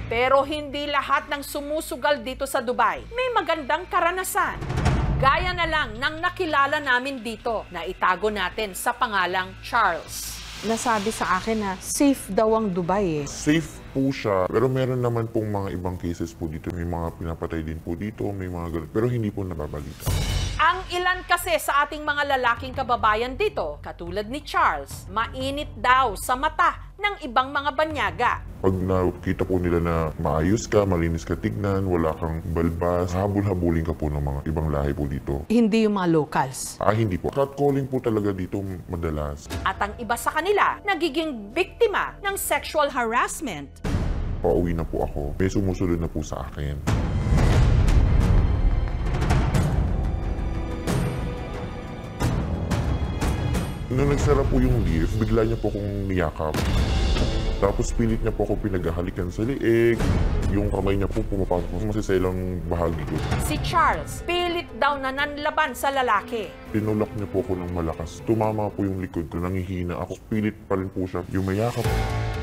S1: Pero hindi lahat ng sumusugal dito sa Dubai may magandang karanasan. Gaya na lang ng nakilala namin dito na itago natin sa pangalang Charles.
S2: Nasabi sa akin na safe daw ang Dubai eh.
S16: Safe po siya, pero meron naman pong mga ibang cases po dito. May mga pinapatay din po dito, may mga ganun. Pero hindi po nababalita.
S1: Ang ilan kasi sa ating mga lalaking kababayan dito, katulad ni Charles, mainit daw sa mata ng ibang mga banyaga.
S16: Pag nakita po nila na maayos ka, malinis ka tignan, wala kang balbas, habol-habulin ka po ng mga ibang lahi po dito.
S2: Hindi yung mga locals.
S16: Hindi po. Catcalling po talaga dito madalas.
S1: At ang iba sa kanila, nagiging biktima ng sexual harassment.
S16: Pauwi na po ako. May sumusunod na po sa akin. Nung nagsara po yung lift, bigla niya po akong niyakap. Tapos pilit niya po ako pinaghahalikan sa liig. Yung kamay niya po pumapasok sa masiselang bahagi ko.
S1: Si Charles, pilit daw na nanlaban sa lalaki.
S16: Tinulak niya po ako ng malakas. Tumama po yung likod ko, nangihina ako. Pilit pa rin po siya. Yung mayakap.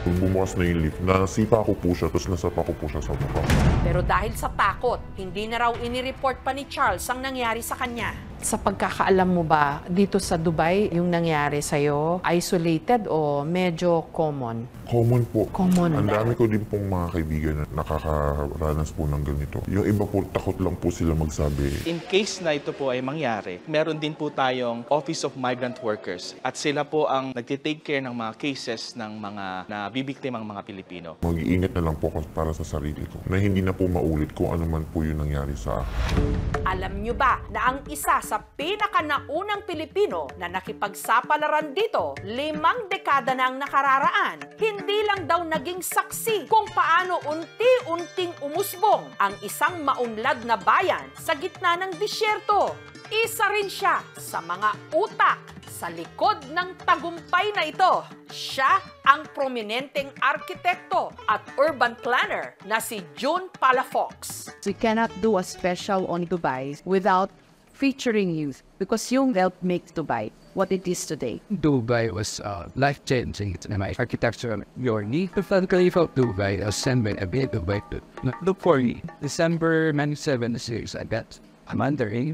S16: Kung bumukas na yung lift, nasipa ko po siya, tapos nasapa ko po siya sa mukha.
S1: Pero dahil sa takot, hindi na raw inireport pa ni Charles ang nangyari sa kanya.
S2: Sa pagkakaalam mo ba, dito sa Dubai, yung nangyari sa'yo, isolated o medyo common?
S16: Common po.
S2: Common.
S16: Ang dami ko din pong mga kaibigan na nakakaranas po ng ganito. Yung iba po, takot lang po sila magsabi.
S17: In case na ito po ay mangyari, meron din po tayong Office of Migrant Workers at sila po ang nagtitake care ng mga cases ng mga nabibiktimang mga Pilipino.
S16: Mag-iingat na lang po ako para sa sarili ko na hindi na po maulit kung ano man po yung nangyari sa akin.
S1: Alam nyo ba na ang isa sa pinakanaunang Pilipino na nakipagsapalaran dito, 5 dekada na ang nakararaan, hindi lang daw naging saksi kung paano unti-unting umusbong ang isang maunlad na bayan sa gitna ng disyerto. Isa rin siya sa mga utak sa likod ng tagumpay na ito. Siya ang prominenteng arkitekto at urban planner na si June Palafox.
S18: We cannot do a special on Dubai without featuring youth because young helped make Dubai what it is today.
S19: Dubai was life-changing. It's my architecture journey. The Burj Khalifa of Dubai assembled a bit of Dubai. Look for me. December 1976, I bet. I'm undering.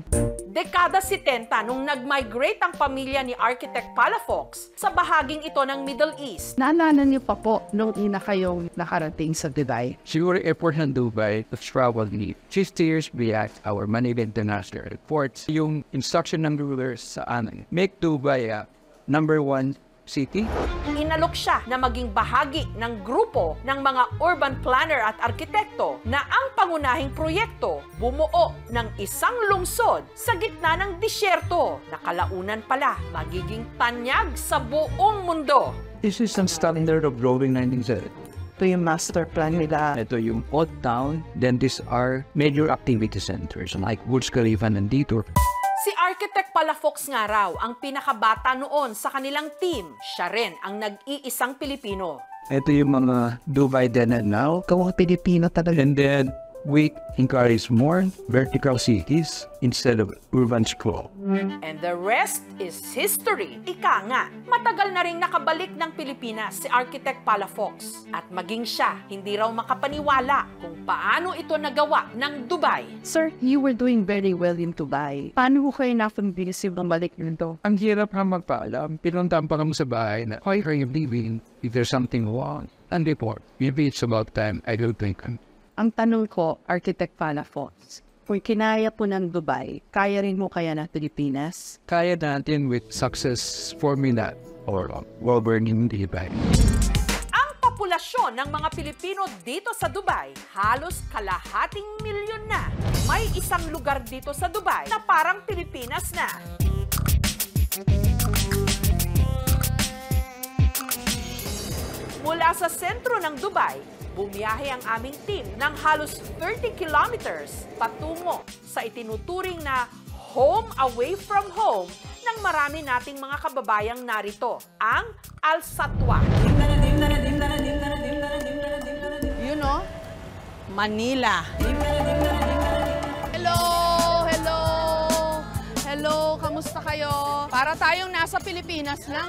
S1: Dekada 70 nung nag-migrate ang pamilya ni Architect Palafox sa bahaging ito ng Middle East.
S18: Naalala niyo pa po nung ina kayong nakarating sa Dubai?
S19: Siguro airport ng Dubai to travel need. 50 years back, our Manila International Airport, yung instruction ng rulers sa amin, make Dubai a #1 city.
S1: Inalok siya na maging bahagi ng grupo ng mga urban planner at arkitekto na ang pangunahing proyekto bumuo ng isang lungsod sa gitna ng disyerto na kalaunan pala magiging tanyag sa buong mundo.
S19: This is some standard of drawing 1970.
S18: Ito yung master plan nila.
S19: Ito yung odd town. Then these are major activity centers like Burj Khalifa nandito.
S1: Si Architect Palafox nga raw ang pinakabata noon sa kanilang team. Siya rin ang nag-iisang Pilipino.
S19: Ito yung mga Dubai then and now.
S18: Kawang Pilipino talaga.
S19: And then we encourage more vertical cities instead of urban sprawl.
S1: And the rest is history. Ika nga, matagal na rin nakabalik ng Pilipinas si Architect Palafox. At maging siya, hindi raw makapaniwala kung paano ito nagawa ng Dubai.
S18: Sir, you were doing very well in Dubai. Paano ko kayo na-convince ng balik nito?
S19: Ang hirap na magpaalam. Pinuntahan pa kami sa bahay na, why are you leaving? If there's something wrong, and report. Maybe it's about time. I don't think.
S18: Ang tanong ko, Architect Palafox, kung kinaya po ng Dubai, kaya rin mo kaya ng Pilipinas?
S19: Kaya natin with success formula or well-burning Dubai.
S1: Ang populasyon ng mga Pilipino dito sa Dubai, halos kalahating milyon na. May isang lugar dito sa Dubai na parang Pilipinas na. Mula sa sentro ng Dubai, bumiyahe ang aming team ng halos 30 kilometers patungo sa itinuturing na home away from home ng marami nating mga kababayang narito, ang Al Satwa.
S4: You know, Manila. Hello! Hello! Hello! Kamusta kayo? Para tayong nasa Pilipinas lang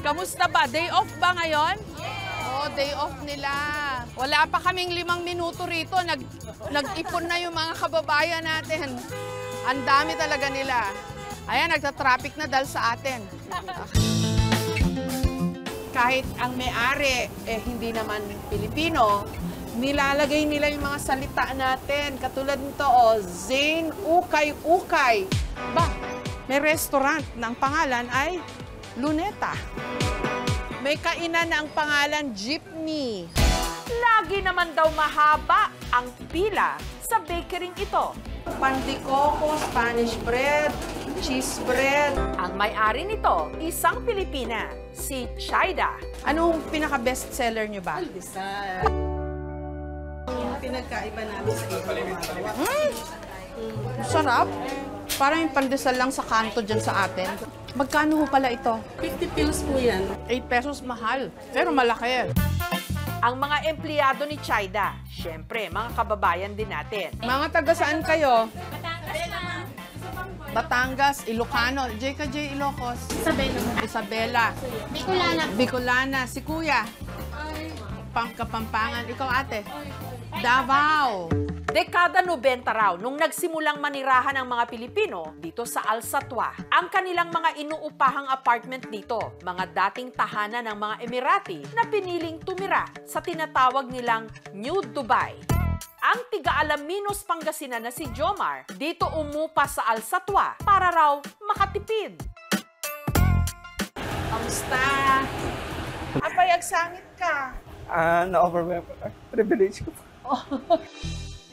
S4: Kamusta ba? Day off ba ngayon? Oh, day off nila. Wala pa kaming 5 minuto rito. Nag-ipon na yung mga kababayan natin. Ang dami talaga nila. Ayan, nagta-traffic na dahil sa atin. Kahit ang may-ari, hindi naman Pilipino, nilalagay nila yung mga salita natin. Katulad nito, Zain Ukay Ukay. Ba, may restaurant na ang pangalan ay Luneta. May kainan na ang pangalan Jeepney.
S1: Lagi naman daw mahaba ang pila sa bakery ito.
S4: Pan de coco, Spanish bread, cheese bread.
S1: Ang may-ari nito, isang Pilipina, si Chaida.
S4: Anong pinaka-best seller nyo ba?
S20: Alpisal. Yung pinagkaiba namin sa iba.
S4: Sarap. Parang yung pandesal lang sa kanto dyan sa atin. Magkano ho pala ito?
S20: 50 pills po yan.
S4: 8 pesos mahal, pero malaki.
S1: Ang mga empleyado ni Chaida, syempre, mga kababayan din natin.
S4: Mga taga saan kayo? Batangas, Ilocano. JKJ Ilocos. Isabela. Bicolana. Si Kuya. Kapampangan. Ikaw ate. Davao.
S1: Dekada 90 raw nung nagsimulang manirahan ang mga Pilipino dito sa Al Satwa. Ang kanilang mga inuupahang apartment dito, mga dating tahanan ng mga Emirati na piniling tumira sa tinatawag nilang New Dubai. Ang tiga-Alaminos, Pangasinan na si Jomar, dito umupa sa Al Satwa para raw makatipid.
S2: Kamusta? Apay, agsangit ka.
S21: Na-overwhelm. Privilege ko.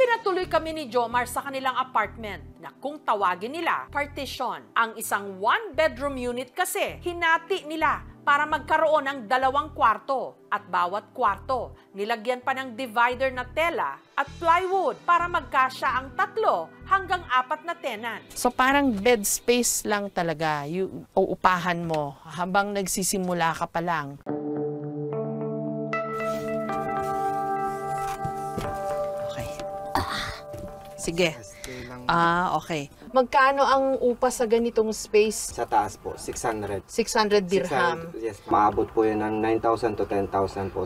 S1: Pinatuloy kami ni Jomar sa kanilang apartment na kung tawagin nila partition. Ang isang one-bedroom unit kasi hinati nila para magkaroon ng 2 kwarto. At bawat kwarto, nilagyan pa ng divider na tela at plywood para magkasya ang 3 hanggang 4 na tenant.
S2: So parang bed space lang talaga yung uupahan mo habang nagsisimula ka pa lang. Sige. Okay. Magkano ang upa sa ganitong space?
S21: Sa taas po, 600.
S2: 600 dirham.
S21: 600, yes. Maabot po yun ng 9,000 to 10,000 po.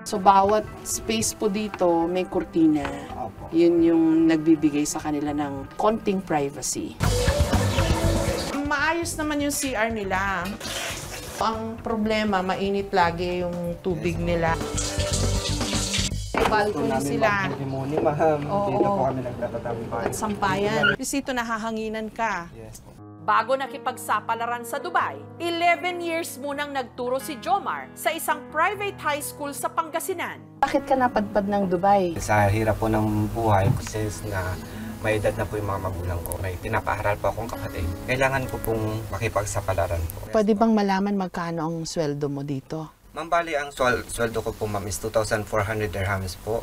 S2: So bawat space po dito may kurtina.
S21: Opo.
S2: Yun yung nagbibigay sa kanila ng konting privacy. Maayos naman yung CR nila. Ang problema, mainit lagi yung tubig nila. Balcony sila.
S21: Limoni, ma'am. Dito po kami nagtatatambay.
S2: At sampayan. Kasi ito nahahanginan ka.
S21: Yes po.
S1: Bago nakipagsapalaran sa Dubai, 11 years munang nagturo si Jomar sa isang private high school sa Pangasinan.
S2: Bakit ka napadpad ng Dubai?
S21: Sa hirap po ng buhay, since na may edad na po yung mga magulang ko, may pinapaharal po akong kapatid. Kailangan ko pong makipagsapalaran po.
S2: Pwede bang malaman magkano ang sweldo mo dito?
S21: Ma'am, bali ang sweldo ko po, ma'am, is 2,400 dirhams po.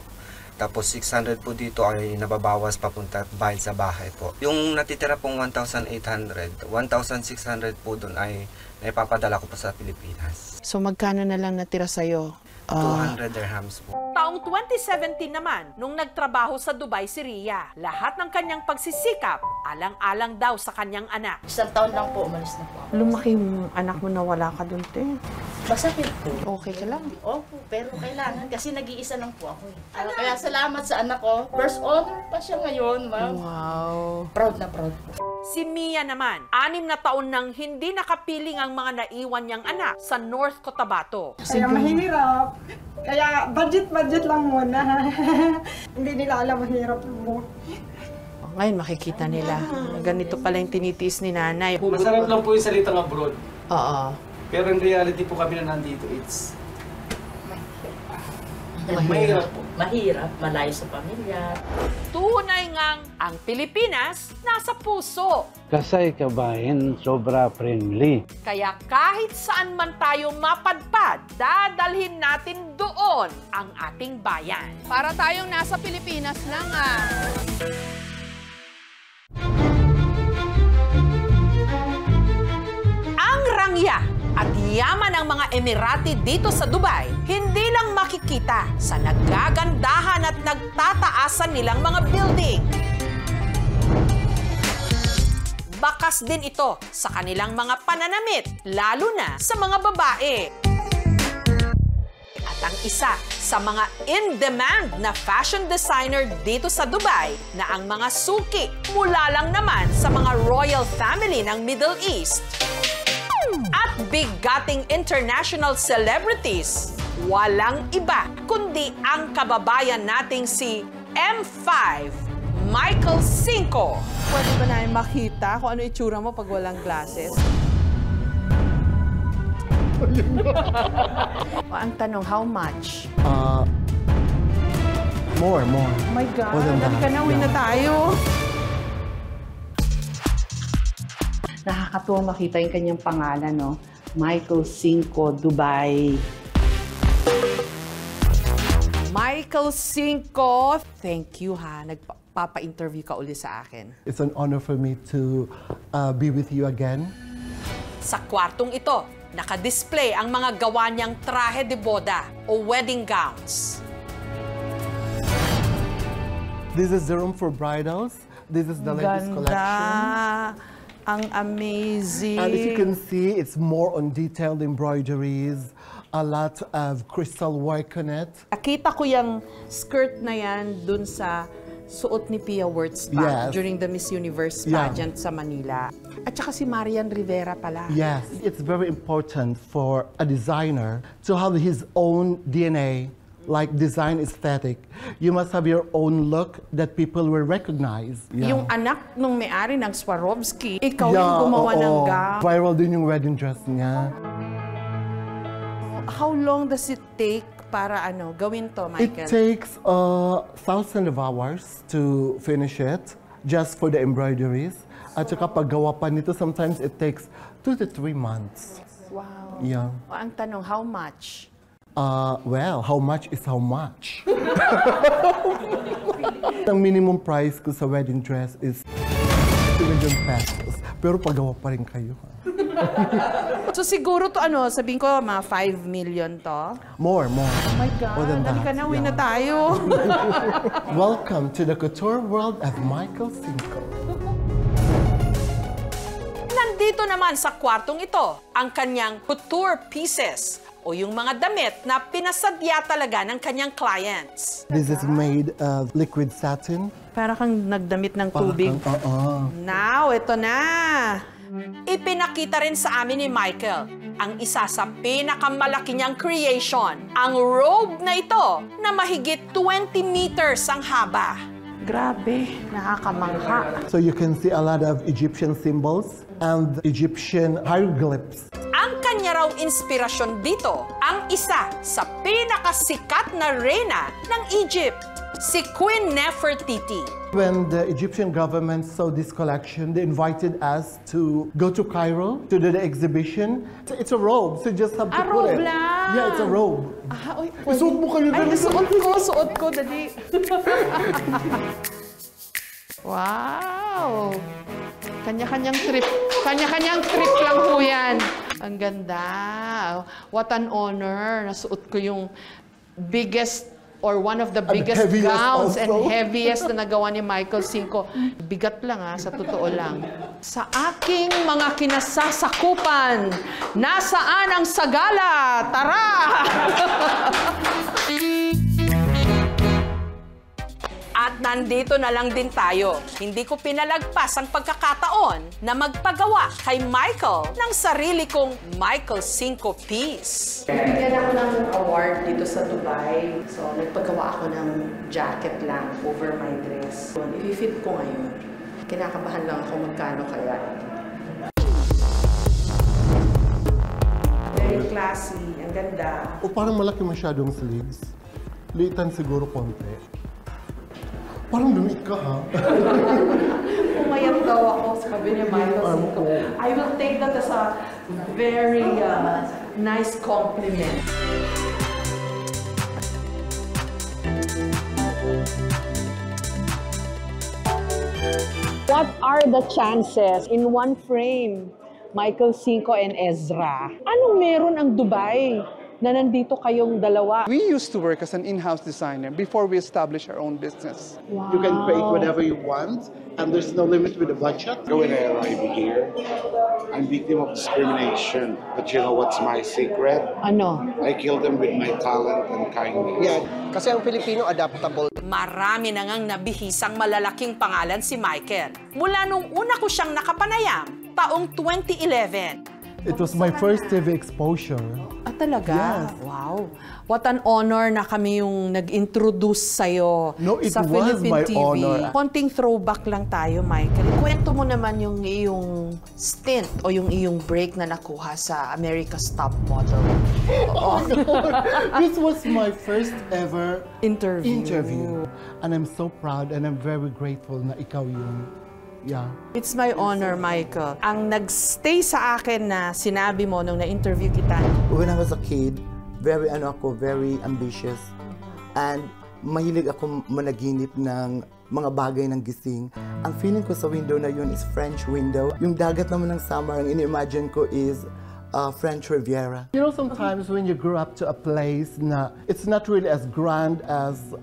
S21: Tapos 600 po dito ay nababawas papunta bayad sa bahay po. Yung natitira pong 1,800, 1,600 po doon ay naipapadala ko po sa Pilipinas.
S2: So magkano na lang natira sa'yo?
S21: 200 dirhams po.
S1: Taong 2017 naman, nung nagtrabaho sa Dubai si Ria, lahat ng kanyang pagsisikap, alang-alang daw sa kanyang anak.
S22: 1 taon lang po, umalis na po.
S2: Lumaki yung anak mo na wala ka dun, te.
S22: Masakit po.
S2: Okay ka lang?
S22: Opo, pero kailangan kasi nag-iisa lang po ako. Kaya salamat sa anak ko. First honor pa siya ngayon, ma'am.
S2: Wow.
S22: Proud na proud po.
S1: Si Mia naman, 6 na taon nang hindi nakapiling ang mga naiwan niyang anak sa North Cotabato.
S23: Kaya mahirap. Kaya budget lang muna. Hindi nila alam mahirap mo.
S2: Ngayon makikita nila. Ganito pala yung tinitiis ni nanay.
S24: Masarap lang po yung salitang abroad.
S2: Oo.
S24: Pero in reality po kami na nandito, it's mahirap po.
S22: Mahirap, malayo sa pamilya.
S1: Tunay ngang ang Pilipinas nasa puso.
S14: Kasay kabahin, sobra friendly.
S1: Kaya kahit saan man tayo mapadpad, dadalhin natin doon ang ating bayan.
S4: Para tayong nasa Pilipinas lang
S1: Ang rangya at yaman ng mga Emirati dito sa Dubai, hindi lang makikita sa nagagandahan at nagtataasan nilang mga building. Bakas din ito sa kanilang mga pananamit, lalo na sa mga babae. At ang isa sa mga in-demand na fashion designer dito sa Dubai na ang mga suki mula lang naman sa mga royal family ng Middle East. At bigating international celebrities, walang iba kundi ang kababayan nating si M5 Michael Cinco.
S2: Pwede ba namin makita kung ano itsura mo pag walang glasses? Ang tanong, how much?
S21: More.
S2: Oh my God, halika na, uwi na tayo. Nakakatuwa makita yung kanyang pangalan, no? Michael Cinco, Dubai. Michael Cinco, thank you ha. Nagpapa-interview ka uli sa akin.
S25: It's an honor for me to be with you again.
S1: Sa kwartong ito, naka-display ang mga gawa niyang traje de boda o wedding gowns.
S25: This is the room for bridals. This is the latest collection.
S4: Ang amazing.
S25: And if you can see, it's more on detailed embroideries, a lot of crystal work on it.
S4: Akita ko yung skirt na yan dun sa suot ni Pia Wurtzbach during the Miss Universe pageant sa Manila. At saka si Marian Rivera pala.
S25: Yes, it's very important for a designer to have his own DNA, like design aesthetic. You must have your own look that people will recognize.
S4: Yung anak nung may-ari ng Swarovski, ikaw yung gumawa ng gown.
S25: Viral din yung wedding dress niya.
S4: How long does it take para gawin to, Michael?
S25: It takes 1,000 of hours to finish it, just for the embroideries. At saka paggawa pa nito, sometimes it takes 2 to 3 months.
S4: Wow.
S25: Yeah.
S4: Ang tanong, how much?
S25: Well, how much is how much? Ang minimum price ko sa wedding dress is 2 million pesos. Pero paggawa pa rin kayo.
S4: So siguro to sabihin ko, mga 5 million to?
S25: More.
S4: Oh my God, dali ka na, uwi na tayo.
S25: Welcome to the couture world of Michael Cinco.
S1: Nandito naman sa kwartong ito ang kanyang couture pieces o yung mga damit na pinasadya talaga ng kanyang clients.
S25: This is made of liquid satin.
S4: Para kang nagdamit ng tubig. Now, ito na.
S1: Ipinakita rin sa amin ni Michael ang isa sa pinakamalaki niyang creation, ang robe na ito na mahigit 20 meters ang haba.
S4: Grabe, nakakamangha.
S25: So you can see a lot of Egyptian symbols and Egyptian hieroglyphs.
S1: Ang kanya raw inspirasyon dito, ang isa sa pinakasikat na reyna ng Egypt, si Queen Nefertiti.
S25: When the Egyptian government saw this collection, they invited us to go to Cairo to do the exhibition. It's a robe, so you just have to put it.
S4: Lang.
S25: Yeah, it's a robe. Isuot mo kayo.
S4: Ay, suot ko, dali. Wow! Kanya-kanyang trip lang po yan. Ang ganda. What an honor. Nasuot ko yung biggest or one of the biggest gowns and heaviest na nagawa ni Michael Cinco. Bigat lang sa totoo lang. Sa aking mga kinasasakupan, nasaan ang sagala? Tara!
S1: At nandito na lang din tayo. Hindi ko pinalagpas ang pagkakataon na magpagawa kay Michael ng sarili kong Michael Cinco piece.
S4: Bigyan ako ng award dito sa Dubai. So, nagpagawa ako ng jacket lang over my dress. I-fit ko ngayon. Kinakabahan lang ako magkano kaya. Very classy. Ang ganda.
S25: O parang malaki masyadong sleeves. Liitan siguro konti. Parang lumit ka, ha?
S4: Umayat daw ako, sabi ni Michael Cinco. I will take that as a very nice compliment. What are the chances in one frame, Michael Cinco and Ezra? Anong meron ang Dubai na nandito kayong dalawa?
S3: We used to work as an in-house designer before we established our own business.
S25: Wow. You can create whatever you want, and there's no limit with the budget.
S5: When I arrived here, I'm victim of discrimination. But you know what's my secret?
S4: Ano?
S5: I kill them with my talent and kindness.
S6: Yeah, kasi ang Pilipino adaptable.
S1: Marami na ngang nabihisang malalaking pangalan si Michael. Mula nung una ko siyang nakapanayam, taong 2011.
S25: It was my first TV exposure.
S4: Talaga?
S25: Yes.
S4: Wow. What an honor na kami yung nag-introduce sa'yo sa Philippine TV.
S25: Honor.
S4: Konting throwback lang tayo, Michael. Kwento mo naman yung iyong stint o yung iyong break na nakuha sa America's Top Model.
S25: Oh my God. This was my first ever interview. And I'm so proud and I'm very grateful na ikaw yung
S4: It's my honor, Michael. Ang nagstay sa akin na sinabi mo nung na-interview kita.
S6: When I was a kid, very ambitious. And mahilig ako managinip ng mga bagay ng gising. Ang feeling ko sa window na yun is French window. Yung dagat naman ng summer, ang ini-imagine ko is French Riviera.
S25: You know, sometimes when you grow up to a place na it's not really as grand as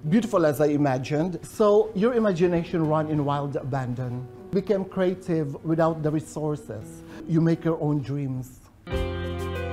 S25: beautiful as I imagined. So your imagination run in wild abandon. became creative without the resources. You make your own dreams.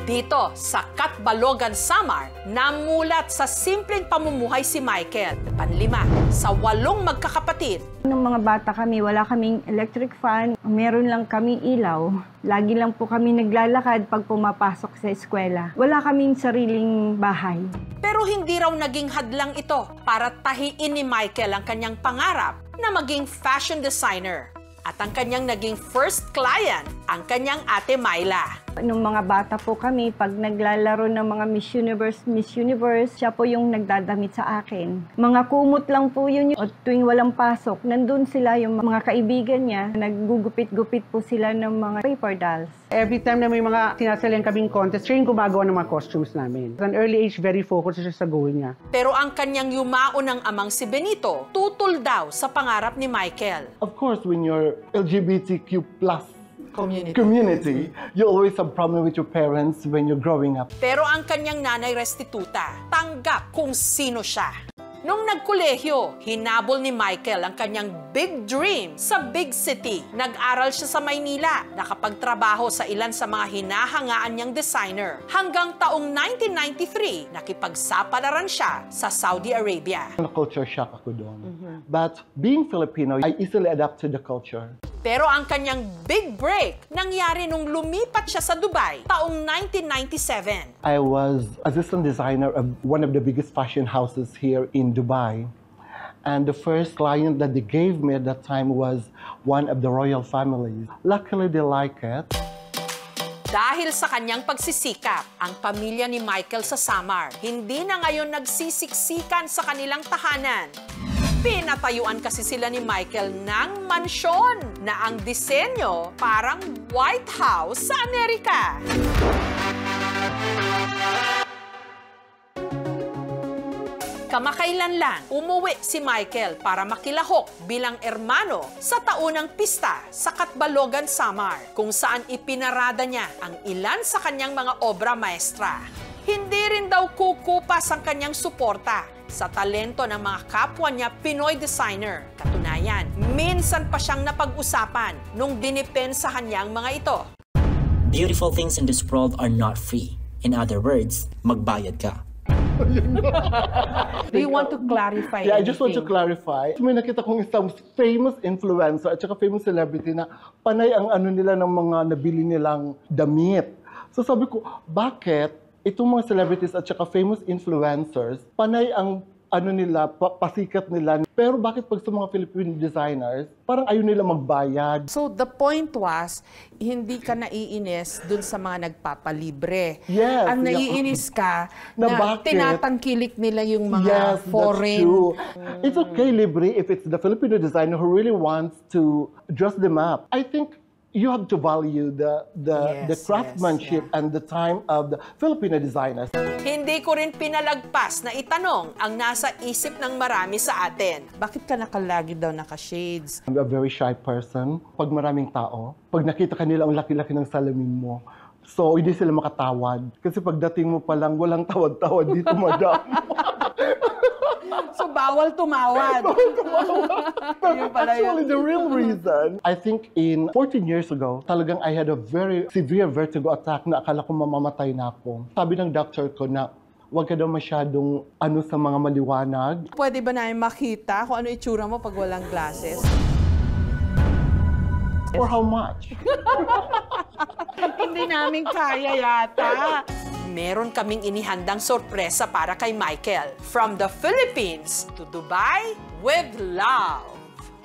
S1: Dito sa Catbalogan, Samar, namulat sa simpleng pamumuhay si Michael. Panlima, sa 8 magkakapatid.
S7: Nung mga bata kami, wala kaming electric fan. Meron lang kaming ilaw. Lagi lang po kami naglalakad pag pumapasok sa eskwela. Wala kaming sariling bahay.
S1: Pero hindi raw naging hadlang ito para tahiin ni Michael ang kanyang pangarap na maging fashion designer. At ang kanyang naging first client, ang kanyang ate Myla.
S7: Nung mga bata po kami, pag naglalaro ng mga Miss Universe, siya po yung nagdadamit sa akin. Mga kumot lang po yun. At tuwing walang pasok, nandun sila yung mga kaibigan niya. Naggugupit-gupit po sila ng mga paper dolls.
S9: Every time na may mga sinasalihan kaming contest, siya yung gumagawa ng mga costumes namin. At an early age, very focused siya sa goal niya.
S1: Pero ang kanyang yumao ng amang si Benito, tutol daw sa pangarap ni Michael.
S25: Of course, when you're LGBTQ+ community, you always have problem with your parents when you're growing up.
S1: Pero ang kanyang nanay restituta, tanggap kung sino siya. Nung nagkolehiyo, hinabol ni Michael ang kanyang big dream sa big city. Nag-aral siya sa Maynila, nakapagtrabaho sa ilan sa mga hinahangaan niyang designer. Hanggang taong 1993, nakipagsapalaran siya sa Saudi Arabia.
S25: Culture shock ako doon. But being Filipino, I easily adapt to the culture.
S1: Pero ang kanyang big break nangyari nung lumipat siya sa Dubai taong 1997.
S25: I was assistant designer of one of the biggest fashion houses here in Dubai. And the first client that they gave me at that time was one of the royal families. Luckily, they like it.
S1: Dahil sa kanyang pagsisikap, ang pamilya ni Michael sa Samar hindi na ngayon nagsisiksikan sa kanilang tahanan. Pinatayuan kasi sila ni Michael ng mansyon na ang disenyo parang White House sa Amerika. Kamakailan lang, umuwi si Michael para makilahok bilang ermano sa taunang pista sa Catbalogan, Samar, kung saan ipinarada niya ang ilan sa kanyang mga obra maestra. Hindi rin daw kukupas ang kanyang suporta sa talento ng mga kapwa niya Pinoy designer. Katunayan, minsan pa siyang napag-usapan nung dinipensahan niyang mga ito.
S10: Beautiful things in this world are not free. In other words, magbayad ka.
S4: Do you want to clarify
S25: Yeah, I just want to clarify. May nakita kong isang famous influencer at saka famous celebrity na panay ang ano nila ng mga nabili nilang damit. So sabi ko, bakit itong mga celebrities at saka famous influencers, panay ang ano nila, pasikat nila. Pero bakit pag sa mga Filipino designers, parang ayaw nila magbayad?
S4: So the point was, hindi ka naiinis dun sa mga nagpapalibre.
S25: Yes.
S4: Ang naiinis ka
S25: na
S4: tinatangkilik nila yung mga foreign.
S25: That's true. It's okay, libre, if it's the Filipino designer who really wants to dress them up. I think you have to value the craftsmanship and the time of the Filipino designers.
S1: Hindi ko rin pinalagpas na itanong ang nasa isip ng marami sa atin.
S4: Bakit ka nakalagi daw naka-shades?
S25: I'm a very shy person. Pag maraming tao, pag nakita kanila ang laki-laki ng salamin mo, so hindi sila makatawad. Kasi pagdating mo pa lang, walang tawad-tawad dito, madam.
S4: So, bawal tumawad.
S25: Actually, the real reason, I think in 14 years ago, talagang I had a very severe vertigo attack na akala ko mamamatay na ako. Sabi ng doctor ko na huwag ka daw masyadong ano sa mga maliwanag.
S4: Pwede ba namin makita kung ano itsura mo pag walang glasses?
S25: For how much?
S4: Hindi namin kaya yata.
S1: Meron kaming inihandang sorpresa para kay Michael. From the Philippines to Dubai with love.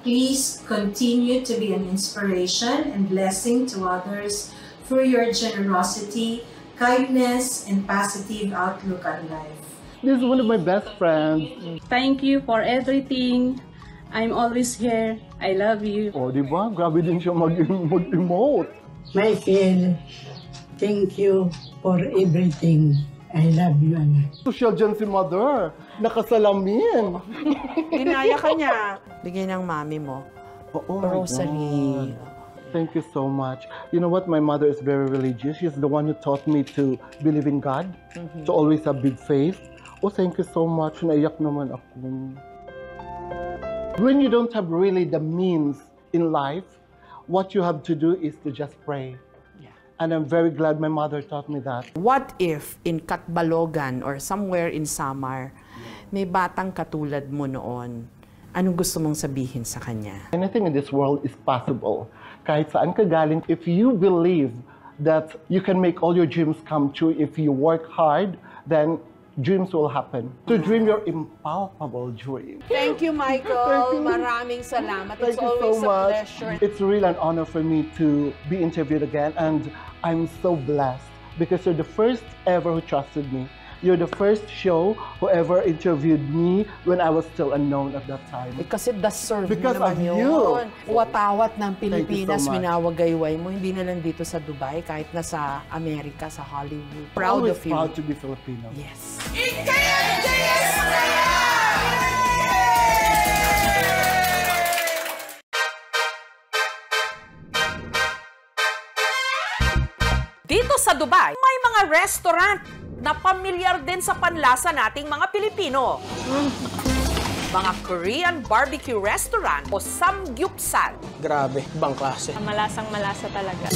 S11: Please continue to be an inspiration and blessing to others through your generosity, kindness, and positive outlook on life.
S25: This is one of my best friends.
S20: Thank you for everything. I'm always here. I love you.
S25: Oh, di ba? Grabe din siya mag-emote.
S13: Michael, thank you for everything. I love you, anak.
S25: Social dyan si mother. Nakasalamin.
S4: Ginaya ka niya. Bigay ng mami mo.
S25: Oh,
S4: rosary.
S25: Thank you so much. You know what? My mother is very religious. She's the one who taught me to believe in God, to always have big faith. Oh, thank you so much. Naiyak naman ako. When you don't have really the means in life, what you have to do is to just pray. And I'm very glad my mother taught me that.
S4: What if in Catbalogan or somewhere in Samar, may batang katulad mo noon? Anong gusto mong sabihin sa kanya?
S25: Anything in this world is possible. Kahit saan ka galing, if you believe that you can make all your dreams come true, if you work hard, then dreams will happen. To dream your impalpable dream.
S4: Thank you, Michael. Maraming salamat. It's always a pleasure.
S25: It's really an honor for me to be interviewed again, and I'm so blessed because you're the first ever who trusted me. You're the first show who ever interviewed me when I was still unknown at that time.
S4: Kasi deserve
S25: Because
S4: mo naman
S25: of
S4: yun.
S25: you.
S4: Watawat ng Pilipinas,
S25: so much.
S4: minawagayway mo. Hindi na lang dito sa Dubai, kahit na sa Amerika, sa Hollywood. Proud
S25: Always
S4: of you.
S25: proud to be Filipino.
S4: Yes.
S1: Dito sa Dubai, may mga restaurant na pamilyar din sa panlasa nating mga Pilipino. Mga Korean barbecue restaurant o samgyupsal.
S8: Grabe, ibang klase.
S12: Malasang-malasa talaga.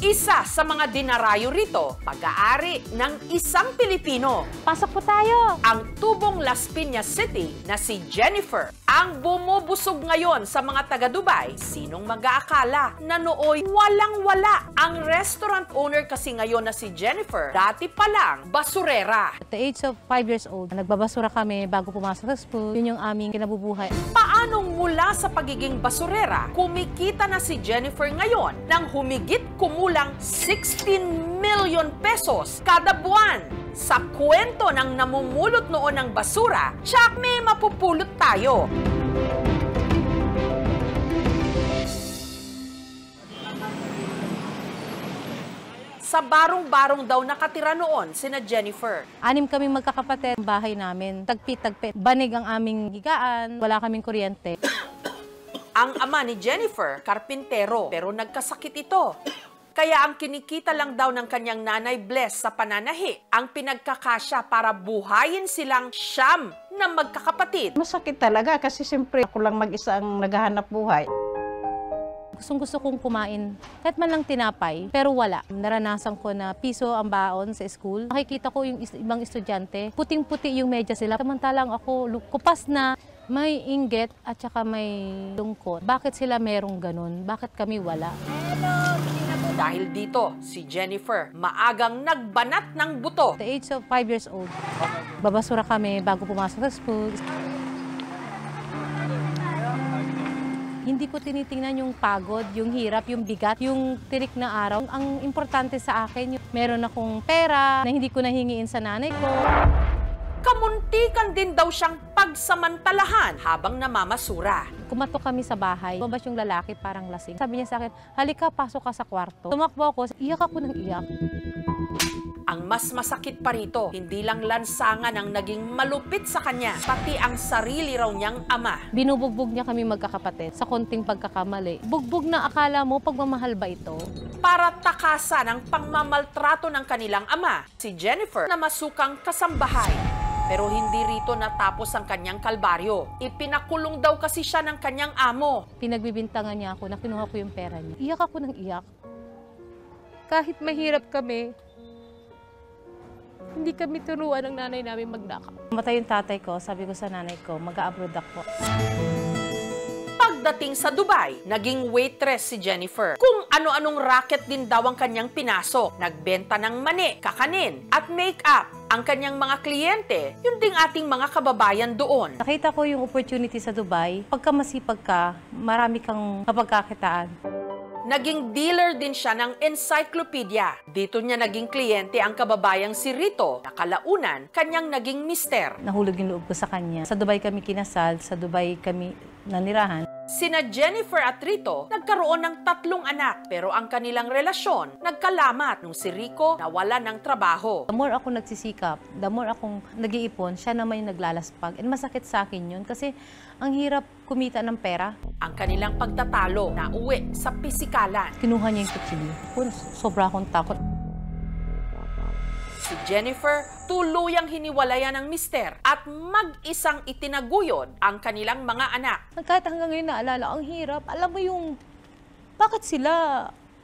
S1: Isa sa mga dinarayo rito, pag-aari ng isang Pilipino.
S12: Pasok po tayo!
S1: Ang tubong Las Piñas City na si Jennifer. Ang bumubusog ngayon sa mga taga-Dubai, sinong mag-aakala na nooy walang-wala. Ang restaurant owner kasi ngayon na si Jennifer, dati pa lang basurera.
S12: At the age of 5 years old, nagbabasura kami bago pumasok sa school. Yun yung aming kinabubuhay.
S1: Paanong mula sa pagiging basurera, kumikita na si Jennifer ngayon ng humigit kumulang 16 million pesos kada buwan? Sa kwento ng namumulot noon ng basura, tsak may mapupulot tayo. Sa barong-barong daw nakatira noon sina Jennifer.
S12: 6 kaming magkakapatid, bahay namin. Tagpi-tagpi. Banig ang aming higaan, wala kaming kuryente.
S1: Ang ama ni Jennifer, karpintero, pero nagkasakit ito. Kaya ang kinikita lang daw ng kanyang nanay Bless sa pananahi, ang pinagkakasya para buhayin silang 9 na magkakapatid.
S15: Masakit talaga kasi siyempre ako lang mag-isa ang naghahanap buhay.
S12: Gustong-gusto kong kumain, kahit man lang tinapay, pero wala. Naranasan ko na piso ang baon sa school. Nakikita ko yung ibang estudyante, puting-puti yung medyas sila. Samantalang ako, kupas na, may inggit at saka may lungkot. Bakit sila merong ganun? Bakit kami wala?
S1: Dahil dito, si Jennifer maagang nagbanat ng buto.
S12: At the age of 5 years old, babasura kami bago pumasok sa school. Hindi ko tinitingnan yung pagod, yung hirap, yung bigat, yung tirik na araw. Ang importante sa akin, meron akong pera na hindi ko nahingiin sa nanay ko.
S1: Kamuntikan din daw siyang pagsamantalahan habang namamasura.
S12: Kumatok kami sa bahay. Lumabas yung lalaki parang lasing. Sabi niya sa akin, halika, pasok ka sa kwarto. Tumakbo ako, iyak ako ng iyak.
S1: Ang mas masakit pa rito, hindi lang lansangan ang naging malupit sa kanya, pati ang sarili raw niyang ama.
S12: Binubugbog niya kami magkakapatid sa konting pagkakamali. Bugbog na akala mo, pagmamahal ba ito?
S1: Para takasan ang pangmamaltrato ng kanilang ama, si Jennifer na masukang kasambahay. Pero hindi rito natapos ang kanyang kalbaryo. Ipinakulong daw kasi siya ng kanyang amo.
S12: Pinagbibintangan niya ako na kinuha ko yung pera niya. Iyak ako ng iyak. Kahit mahirap kami, hindi kami turuan ng nanay namin magnakaw. Matay yung tatay ko, sabi ko sa nanay ko, mag-a-abroad ako.
S1: Pagdating sa Dubai, naging waitress si Jennifer. Kung ano-anong racket din daw ang kanyang pinasok. Nagbenta ng mani, kakanin, at make-up. Ang kanyang mga kliyente, yun ding ating mga kababayan doon.
S12: Nakita ko yung opportunity sa Dubai. Pagka masipag ka, marami kang kapagkakitaan.
S1: Naging dealer din siya ng encyclopedia. Dito niya naging kliyente ang kababayang si Rito, na kalaunan kanyang naging mister.
S12: Nahulog yung loob ko sa kanya. Sa Dubai kami kinasal, sa Dubai kami nanirahan.
S1: Sina Jennifer at Rito nagkaroon ng 3 anak, pero ang kanilang relasyon nagkalamat nung si Rico nawala ng trabaho.
S12: The more ako nagsisikap, the more akong nag-iipon, siya naman yung naglalaspag. And masakit sa akin yun kasi ang hirap kumita ng pera.
S1: Ang kanilang pagtatalo na uwi sa pisikalan.
S12: Kinuha niya yung kutsilyo. Sobra akong takot.
S1: Si Jennifer tuluyang hiniwalayan ng mister at mag-isang itinaguyod ang kanilang mga anak.
S12: Kahit hanggang ngayon naalala, ang hirap. Alam mo yung Bakit sila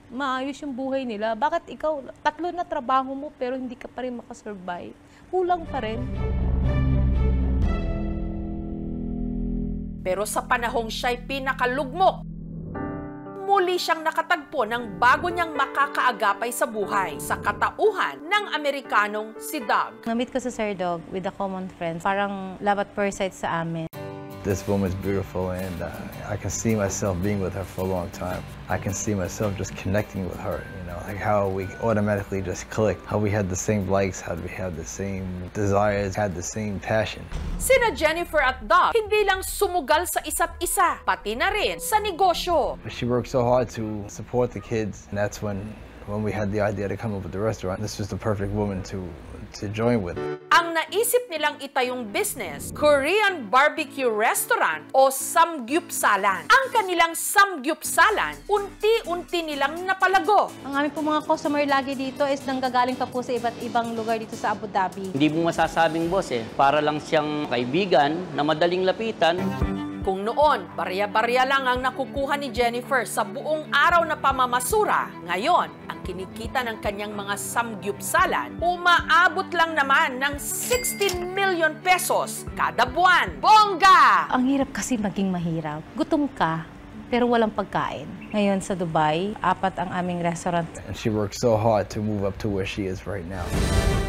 S12: maayos yung buhay nila? Bakit ikaw, 3 na trabaho mo pero hindi ka pa rin makasurvive? Kulang pa rin.
S1: Pero sa panahong siya'y pinakalugmok, muli siyang nakatagpo ng bago niyang makakaagapay sa buhay sa katauhan ng Amerikanong si Doug.
S12: Na-meet ko si Sir Dog with a common friend. Parang love at first sight sa amin.
S8: This woman's beautiful, and I can see myself being with her for a long time. I can see myself just connecting with her, you know, like how we automatically just clicked, how we had the same likes, how we had the same desires, had the same passion.
S1: Sina Jennifer at Doug hindi lang sumugal sa isa't isa, pati na rin sa negosyo.
S8: She worked so hard to support the kids, and that's when we had the idea to come up with the restaurant. This was the perfect woman to join with.
S1: Ang naisip nilang itayong business, Korean barbecue restaurant o samgyupsalan. Ang kanilang samgyupsalan, unti-unti nilang napalago.
S12: Ang aming po mga customer lagi dito is nanggagaling pa po sa iba't ibang lugar dito sa Abu Dhabi.
S16: Hindi mo masasabing boss para lang siyang kaibigan na madaling lapitan.
S1: Kung noon, barya-barya lang ang nakukuha ni Jennifer sa buong araw na pamamasura, ngayon, ang kinikita ng kanyang mga samgyupsalan, umaabot lang naman ng 16 million pesos kada buwan. Bongga!
S12: Ang hirap kasi maging mahirap. Gutom ka, pero walang pagkain. Ngayon sa Dubai, 4 ang aming restaurant.
S8: And she worked so hard to move up to where she is right now.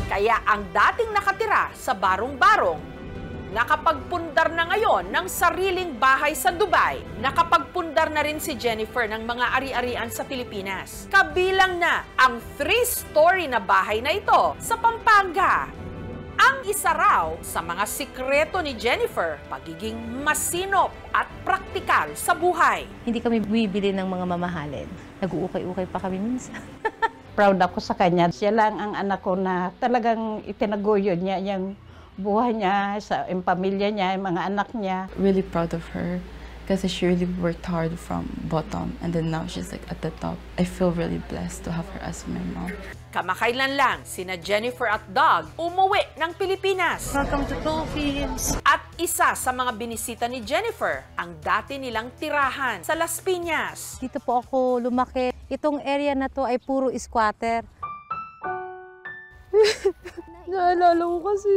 S1: Kaya ang dating nakatira sa barong-barong, nakapagpundar na ngayon ng sariling bahay sa Dubai. Nakapagpundar na rin si Jennifer ng mga ari-arian sa Pilipinas. Kabilang na ang 3-story na bahay na ito sa Pampanga. Ang isa raw sa mga sikreto ni Jennifer, pagiging masinop at praktikal sa buhay.
S12: Hindi kami bibili ng mga mamahalin. Nag-uukay-ukay pa kami minsan.
S15: Proud ako sa kanya. Siya lang ang anak ko na talagang itinaguyod niya yung buhay niya, yung pamilya niya, yung mga anak niya.
S17: Really proud of her because she really worked hard from bottom and then now she's like at the top. I feel really blessed to have her as my mom.
S1: Kamakailan lang, sina Jennifer at Doug umuwi ng Pilipinas.
S17: Welcome to Philippines!
S1: At isa sa mga binisita ni Jennifer, ang dati nilang tirahan sa Las Piñas.
S12: Dito po ako lumaki. Itong area na to ay puro squatter. Naalala ko kasi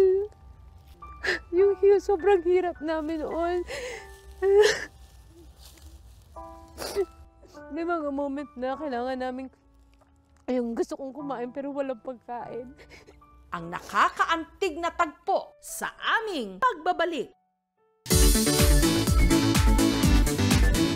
S12: yung sobrang hirap namin noon. May mga moment na kailangan namin, ayun, gusto kong kumain pero walang pagkain.
S1: Ang nakakaantig na tagpo sa aming pagbabalik.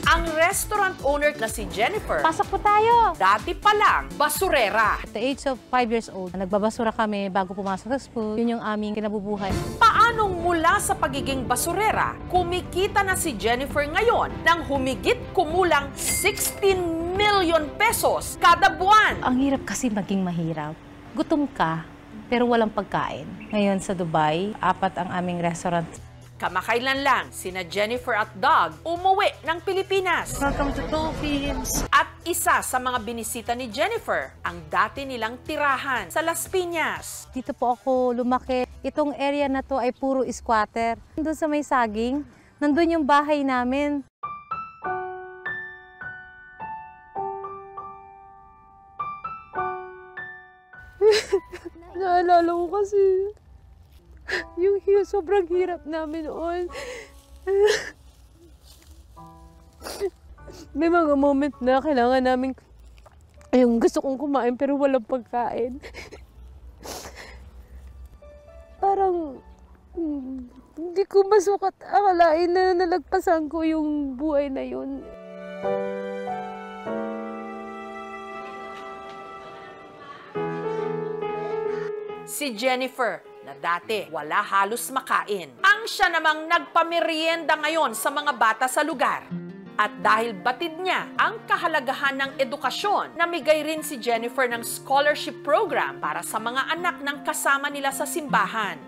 S1: Ang restaurant owner na si Jennifer,
S12: pasok po tayo!
S1: Dati pa lang, basurera.
S12: At the age of 5 years old, nagbabasura kami bago pumasok sa school. Yun yung aming kinabubuhay.
S1: Paanong mula sa pagiging basurera, kumikita na si Jennifer ngayon ng humigit kumulang 16 million pesos kada buwan?
S12: Ang hirap kasi maging mahirap. Gutom ka, pero walang pagkain. Ngayon sa Dubai, 4 ang aming restaurant.
S1: Kamakailan lang, sina Jennifer at Doug umuwi ng Pilipinas.
S17: Welcome to Philippines!
S1: At isa sa mga binisita ni Jennifer, ang dati nilang tirahan sa Las Piñas.
S12: Dito po ako lumaki. Itong area na to ay puro squatter. Nandun sa may saging, nandun yung bahay namin. Naalala ko kasi yung sobrang hirap namin noon. May mga moment na kailangan namin, ayun, gusto kong kumain pero walang pagkain. Parang hindi ko masukat akalain na nalagpasan ko yung buhay na yun.
S1: Si Jennifer, na dati wala halos makain, ang siya namang nagpamerienda ngayon sa mga bata sa lugar. At dahil batid niya ang kahalagahan ng edukasyon, namigay rin si Jennifer ng scholarship program para sa mga anak ng kasama nila sa simbahan.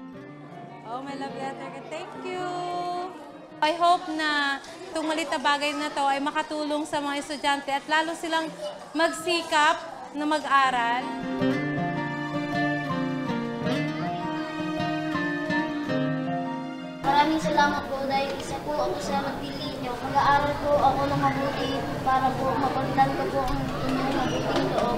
S12: Oh, my love letter. Thank you! I hope na itong maliit na bagay na to ay makatulong sa mga estudyante at lalo silang magsikap na mag-aral.
S18: Maraming salamat po dahil isa po ako sa nagbili nyo. Mag-aaral po ako ng mabuti para po mapagtan ko po ang inyong mabuting loob.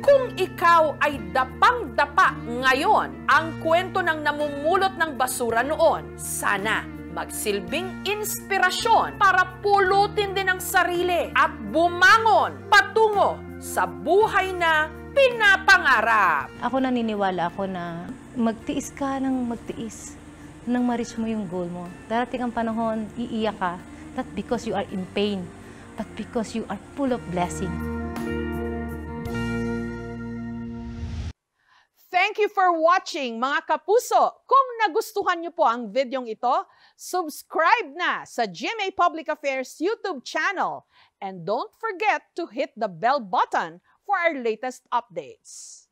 S1: Kung ikaw ay dapang-dapa ngayon ang kwento ng namumulot ng basura noon, sana magsilbing inspirasyon para pulutin din ang sarili at bumangon patungo sa buhay na pinapangarap.
S12: Ako naniniwala ako na magtiis ka ng magtiis nang ma-reach mo yung goal mo. Darating ang panahon, iiyak ka, not because you are in pain, but because you are full of blessing.
S4: Thank you for watching, mga kapuso. Kung nagustuhan niyo po ang videong ito, subscribe na sa GMA Public Affairs YouTube channel. And don't forget to hit the bell button for our latest updates.